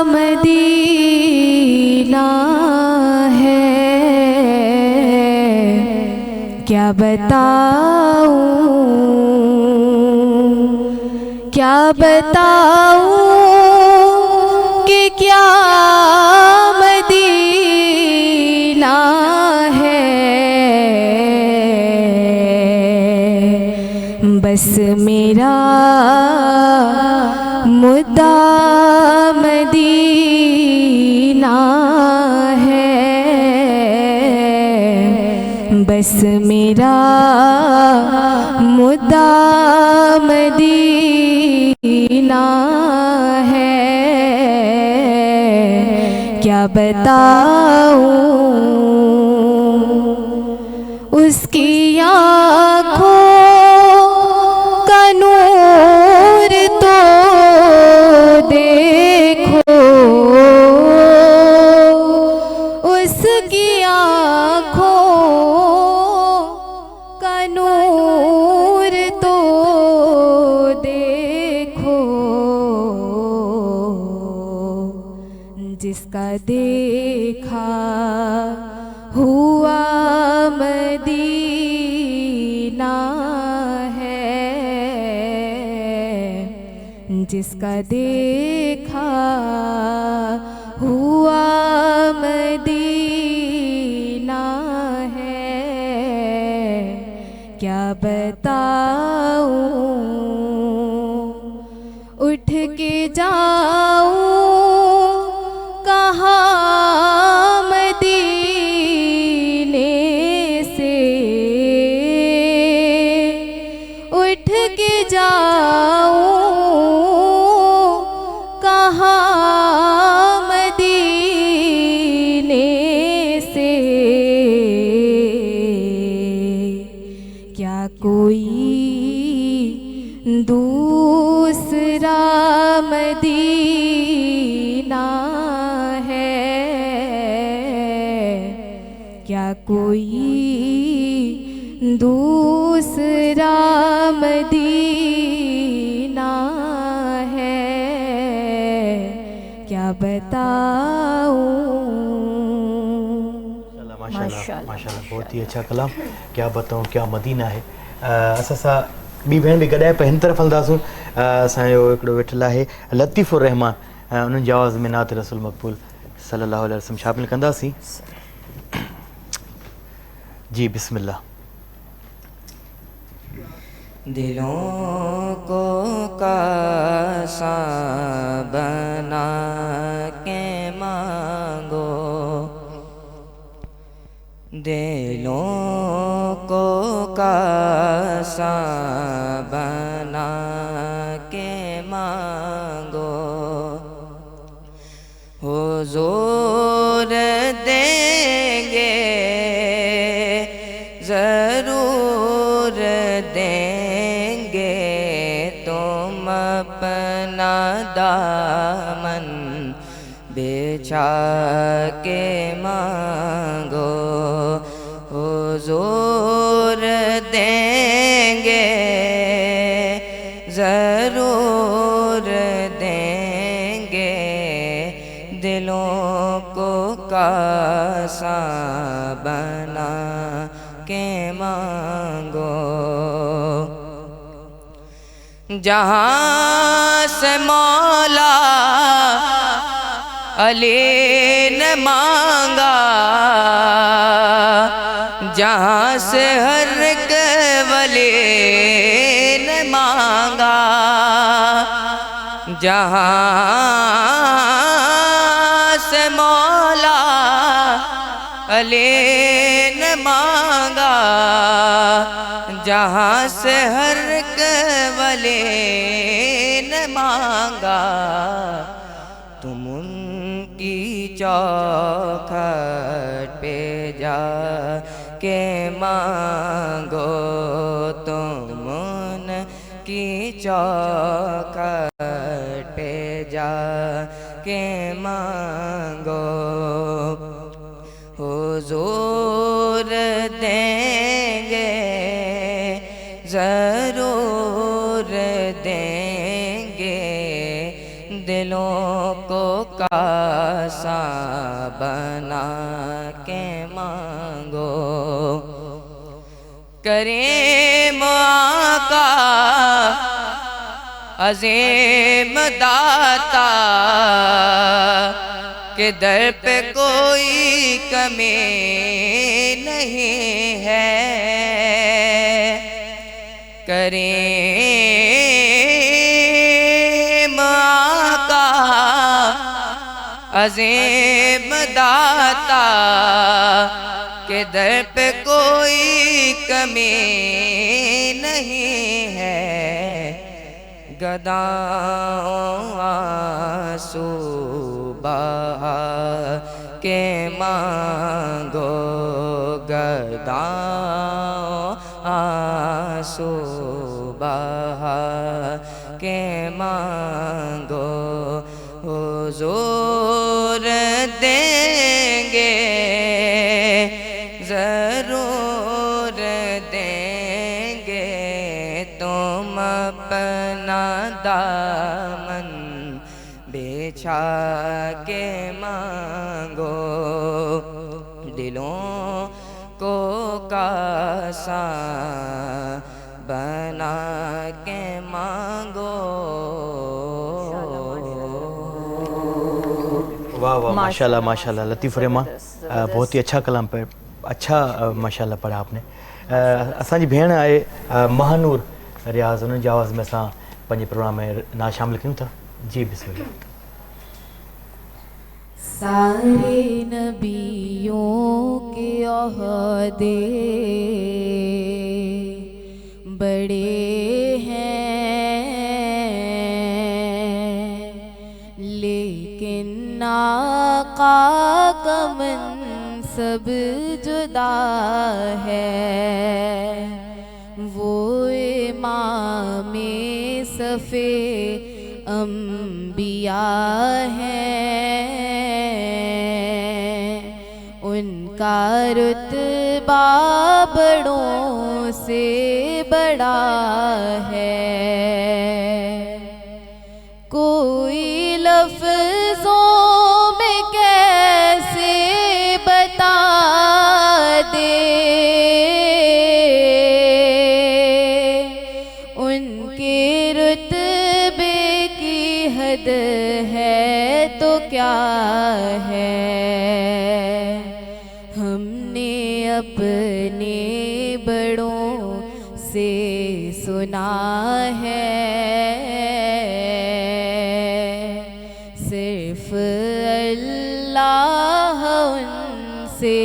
मदीना है, क्या बताऊं कि क्या मदीना है. बस मेरा मुद्दा मदीना है, बस मेरा मुद्दा मदीना है. क्या बताऊं उसकी आँखों नूर तो देखो, उसकी आँखों का नूर तो देखो, जिसका देखा हुआ मदीना है, जिसका देखा हुआ मदीना है. क्या बताऊं उठ के जाऊं कहाँ मदीने से, उठ के जाऊं मदीने से. क्या कोई क्या कोई दूसरा मदीना है, क्या बताऊं। माशाल्लाह माशाल्लाह बहुत ही अच्छा कलाम, क्या बताऊं क्या मदीना है। असां सां ॿी भेण बि गॾाए पर हिन तरफ़ हलंदासूं। असांजो हिकिड़ो वेठल आहे लतीफ़ुर रहमान, उन्हनि जी आवाज़ में नात रसूल मक़बूल सल्लल्लाहु अलैहि वसल्लम शामिल कंदासीं। जी बिस्मिल्लाह। दिलों को कासा बना के मांगो, दिलों को कासा बना के मांगो, हुजूर देंगे ज़रूर देंगे, तुम अपना दामन बिछा के मांगो, हुजूर देंगे ज़रूर देंगे, दिलों को कासा बना के मांगो। जहाँ से मौला अली ने मांगा, जहाँ से हर वली ने मांगा, जहाँ से मौला अली ने मांगा, जहाँ से हर वली ने मांगा, तुम उनकी चौखट पे जा के मांगो, तुम उनकी चौखट पे जा के मांगो, हुजूर देंगे ज़रूर देंगे, दिलों को कासा बना के मांगो। करीम आका अजीम दाता के दर पे कोई कमी नहीं है, करीम आका अजीम दाता के दर पे कोई कमी नहीं है, गदाओं आंसू बहा के मांगो, गदाओं आंसू बहा के मांगो, हुजूर देंगे ज़रूर देंगे, तुम अपना दामन बिछा के मांगो, दिलों को कासा बना के मांगो। वाह वाह माशाल्लाह माशाल्लाह लतीफ़ रहमान, बहुत ही अच्छा कलाम पर अच्छा माशाल्लाह पढ़ा आपने। असांजी भेण आहे महानूर रियाज़, उन्हनि जी आवाज़ में असां पंहिंजे प्रोग्राम में ना शामिल कयूं था। जी बिस्मिल्लाह। सारे नबियों के ओहदे बड़े हैं, लेकिन आका का मनसब जुदा है, वो इमामे सफ़े अम्बिया हैं, उनके उनका रुतबा बड़ों से बड़ा है, कोई लफ्ज़ों में कैसे बता दे उनके रुतबे की हद है तो क्या है। हमने अपने बड़ों से सुना है, सिर्फ अल्लाह उनसे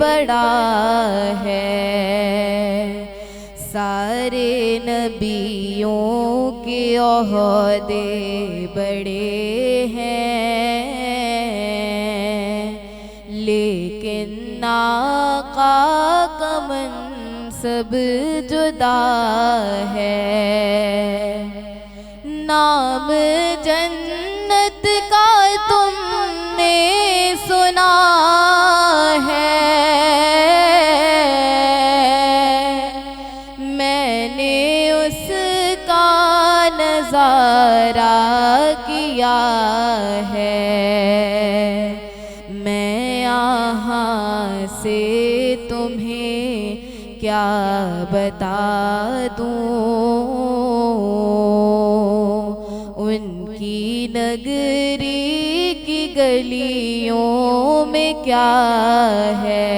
बड़ा है। सारे नबियों के ओहदे बड़े हैं, लेकिन आका का मनसब जुदा है। नाम जन्नत का तुमने सुना है, मैंने उसका नज़ारा किया है। मैं यहाँ से तुम्हें क्या बता दूँ, उनकी नगरी की गलियों में क्या है।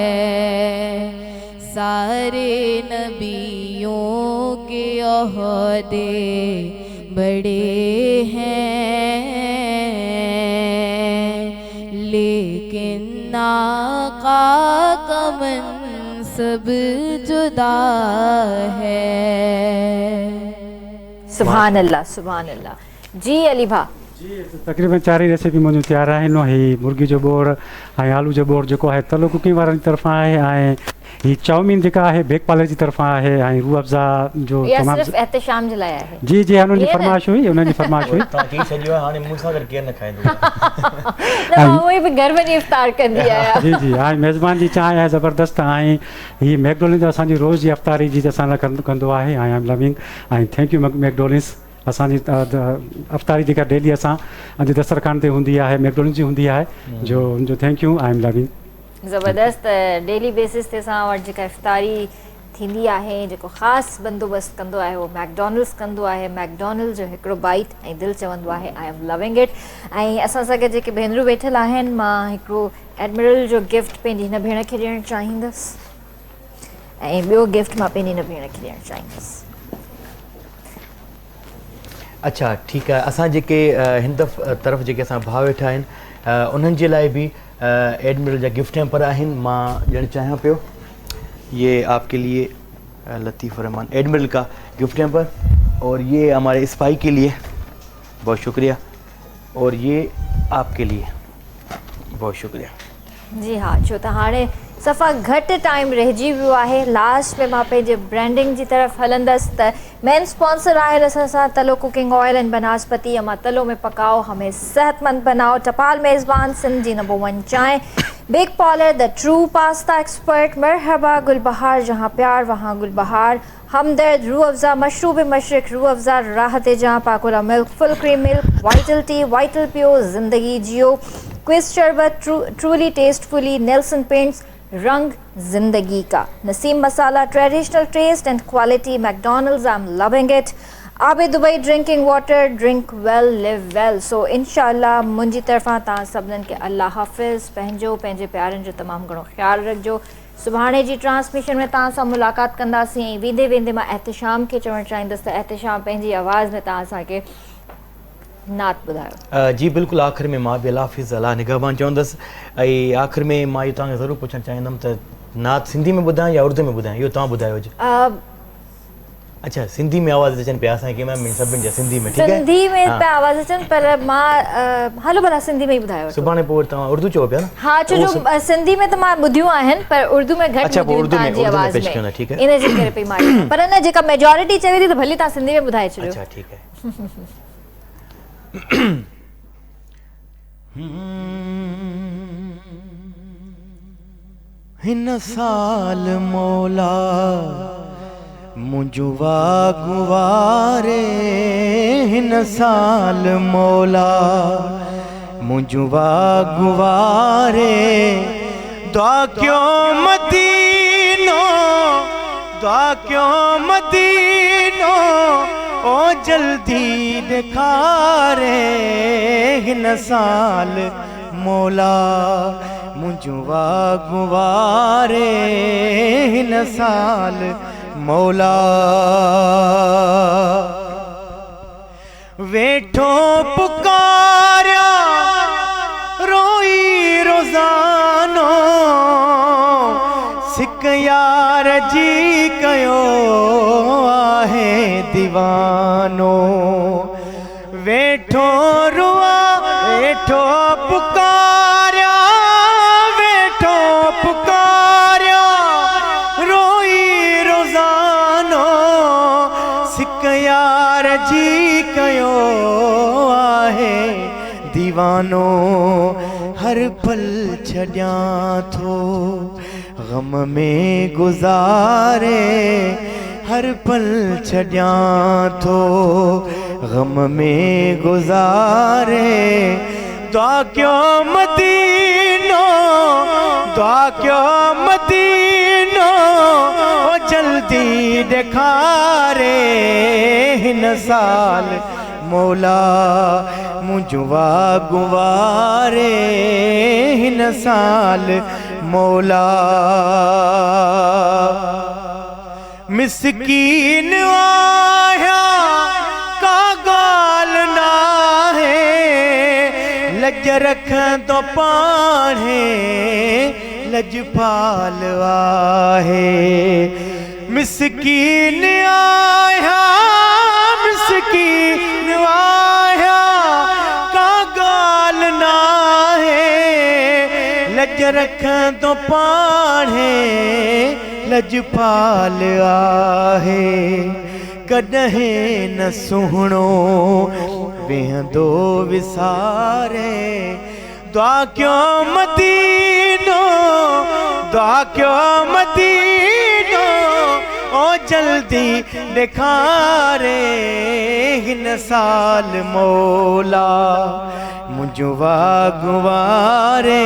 सारे नबियों के ओहदे बड़े हैं, लेकिन आका का मनसब जुदा है। सुभान अल्लाह, सुभान अल्लाह। जी अली भा, तक़रीबन 4 रेसिपी मुंहिंजूं तयारु आहिनि। हीअ मुर्गी जो बोर ऐं आलू जो बोर जेको आहे तलो कुकिंग वारनि जी तरफ़ां आहे, ऐं हीअ चाउमीन जेका आहे बेक पार्लर जी तरफ़ां आहे, ऐं रूह अफ़ज़ा जो या तमामु सिर्फ एहतशाम जे लाइ आहे? जी जी, हुननि जी फरमाइश हुई, हुननि जी फरमाइश हुई। तव्हां चई छॾियो आहे, हाणे मूं सां गॾु केरु न खाईंदो। न मां उहे बि घर वञी इफ़्तार कंदी आहियां। जी जी, ऐं मेज़बान जी चांहि आहे ज़बरदस्त, ऐं हीअ मैकडोनल्ड असांजी रोज़ जी अफ़्तारी जी असां लाइ कंदो आहे, ऐं आई एम लविंग, ऐं थैंक यू मैकडोनल्ड्स। असांजी अफ़्तारी जेका डेली असां अॼु दस्तरखान ते हूंदी आहे मैकडोनल्ड जी हूंदी आहे, जो thank U, I am loving. ज़बरदस्त। डेली बेसिस ते असां वटि जेका इफ़्तारी थींदी आहे, जेको ख़ासि बंदोबस्तु कंदो आहे उहो मैकडोनल्ड्स कंदो आहे। मैकडोनल्ड जो हिकिड़ो बाइट ऐं दिलि चवंदो आहे आई एम लविंग इट। ऐं असां सां गॾु जेके भेनरूं वेठल आहिनि, मां हिकिड़ो एडमिरल जो गिफ्ट पंहिंजी हिन भेण खे ॾियणु चाहींदसि, ऐं ॿियो गिफ्ट मां पंहिंजी हिन भेण खे ॾियणु चाहींदसि। अच्छा ठीकु आहे, असां जेके हिन तरफ़ जेके असां भाउ वेठा आहिनि उन्हनि जे लाइ बि एडमिरल जा गिफ्ट हैम्पर आहिनि, मां ॾियणु चाहियां पियो। ये आपके लिए लतीफ़ रहमान एडमिरल का गिफ्ट हैम्पर, और ये हमारे स्पाई के लिए बहुत शुक्रिया, और ये आपके लिए बहुत शुक्रिया। जी हाँ, छो त हाणे सफ़ा घटि टाइम रहिजी वियो आहे। लास्ट में मां पंहिंजे ब्रांडिंग जी तरफ़ हलंदसि त मेन स्पॉन्सर आहिनि असां सां तलो कुकिंग ऑयल एंड बनास्पति। अमा तलो में पकाओ, हमें सेहतमंद बनाओ। टपाल मेज़बान सिंध जी नंबर 1 चाय। Bake parlour the true pasta expert. मरहबा गुलबहार, जहाँ प्यार वहाँ गुलबहार। हमदर्द रूह अफ़ज़ा मशरूब मशरक रूह अफ़ज़ा राहत जहाँ Pakola milk full cream milk. Vital tea vital पियो ज़िंदगी जियो। क्विज शरबत ट्रूली टेस्टफुली। नेल्सन पेंट्स रंग जिंदगी का। Naseem masala traditional taste and quality. McDonald's I'm loving it. आबे Dubai drinking water drink well live well. So इंशाअल्लाह मुंहिंजी तरफ़ां तव्हां सभिनीनि खे अल्लाह हाफ़िज़। पंहिंजो पंहिंजे प्यारनि जो तमामु घणो ख़्यालु रखिजो। सुभाणे जी ट्रांसमिशन में तव्हां सां मुलाक़ात कंदासीं। ऐं वेंदे वेंदे मां एहतिशाम खे चवणु चाहींदसि त एहतिशाम पंहिंजी आवाज़ में तव्हां असांखे नात ॿुधायो। जी बिल्कुलु, आख़िर में मां बि अल्लाह हाफ़िज़ अल्लाह निगहबान चवंदसि। ऐं आख़िर में मां इहो तव्हांखे ज़रूरु पुछणु चाहींदुमि त नात सिंधी में ॿुधायां या उर्दू में ॿुधायां, इहो तव्हां ॿुधायो अॼु। अच्छा, सिंधी में आवाज़ अचनि पिया असांखे, मैम सभिनि जा सिंधी में, ठीकु आहे? सिंधी में पिया आवाज़ अचनि, पर मां हलो भला सिंधी में ई ॿुधायो। सुभाणे पोइ तव्हां उर्दू चओ पिया न? हा, छो जो सिंधी में त मां ॿुधियूं आहिनि, पर उर्दू में घटि ॿुधियूं तव्हांजी आवाज़ में, इन जे करे पई मां। पर न, जेका मेजॉरिटी चवे थी त भली तव्हां सिंधी में ॿुधाए छॾियो। अच्छा ठीकु आहे। हिन साल मौला मुंहिंजो वागुवारे हिन साल मौला मुंहिंजो वागुवारे दुआ क्यों मदीनो दुआ क्यों मदीनो ओ जल्दी ॾेखारे हिन साल मौला मुंहिंजो वागुवारे हिन साल मौला वेठो पुकारिया रोई रोज़ानो सिक यार जी कयो आहे दीवानो वेठो रुआ वेठो पुकारिया वेठो पुकारिया रोई रोज़ानो सिक यार जी कयो आहे दीवानो हर पल छॾियां थो गम में गुज़ारे हर पल छॾियां थो गम में गुज़ारे दुआ क्यों मदीनो दुआ क्यों मदीनो ओ जल्दी ॾेखारे हिन साल मौला मुंहिंजो वागुवारे हिन साल मौला मिस्कीन आया का गाल नाहे लज रखन तो पाणे लजपाल आहे मिस्कीन आया मिस्कीन आया का गाल नाहे लज रखन तो पाणे लजपाल आहे कॾहिं न सुहिणो वेहंदो विसारे दुआ क्यों मदीनो दुआ क्यों मदीनो ओ जल्दी ॾेखारे हिन साल मौला मुंहिंजो वागुवारे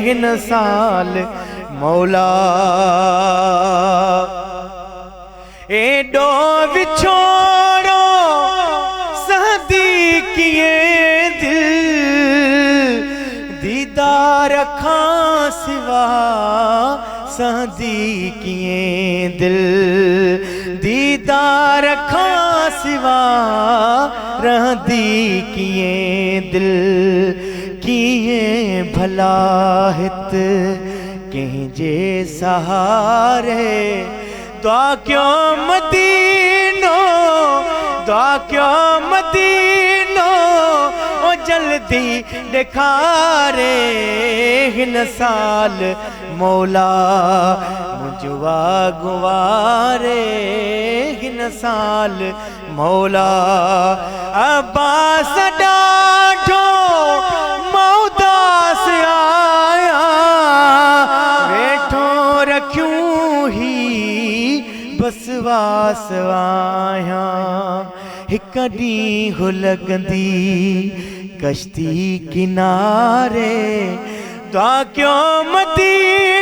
हिन साल मौला एॾो विछोड़ो सहदी कीअं दिल दीदार खां सिवा सहदी कीअं दिल दीदार खां सिवा रहंदी कीअं दिल कीअं भला हित कंहिंजे सहारे दुआ क्यों मदीनो दुआ क्यों मदीनो ओ जल्दी ॾेखारे हिन साल मौला मुंहिंजो वागुवारे हिन साल मौला अब्बास ॾाढो मौदास आया वेठो रखियूं ही बस वास आया हिक ॾींहुं लॻंदी कश्ती किनारे दुआ क्यों मदीनो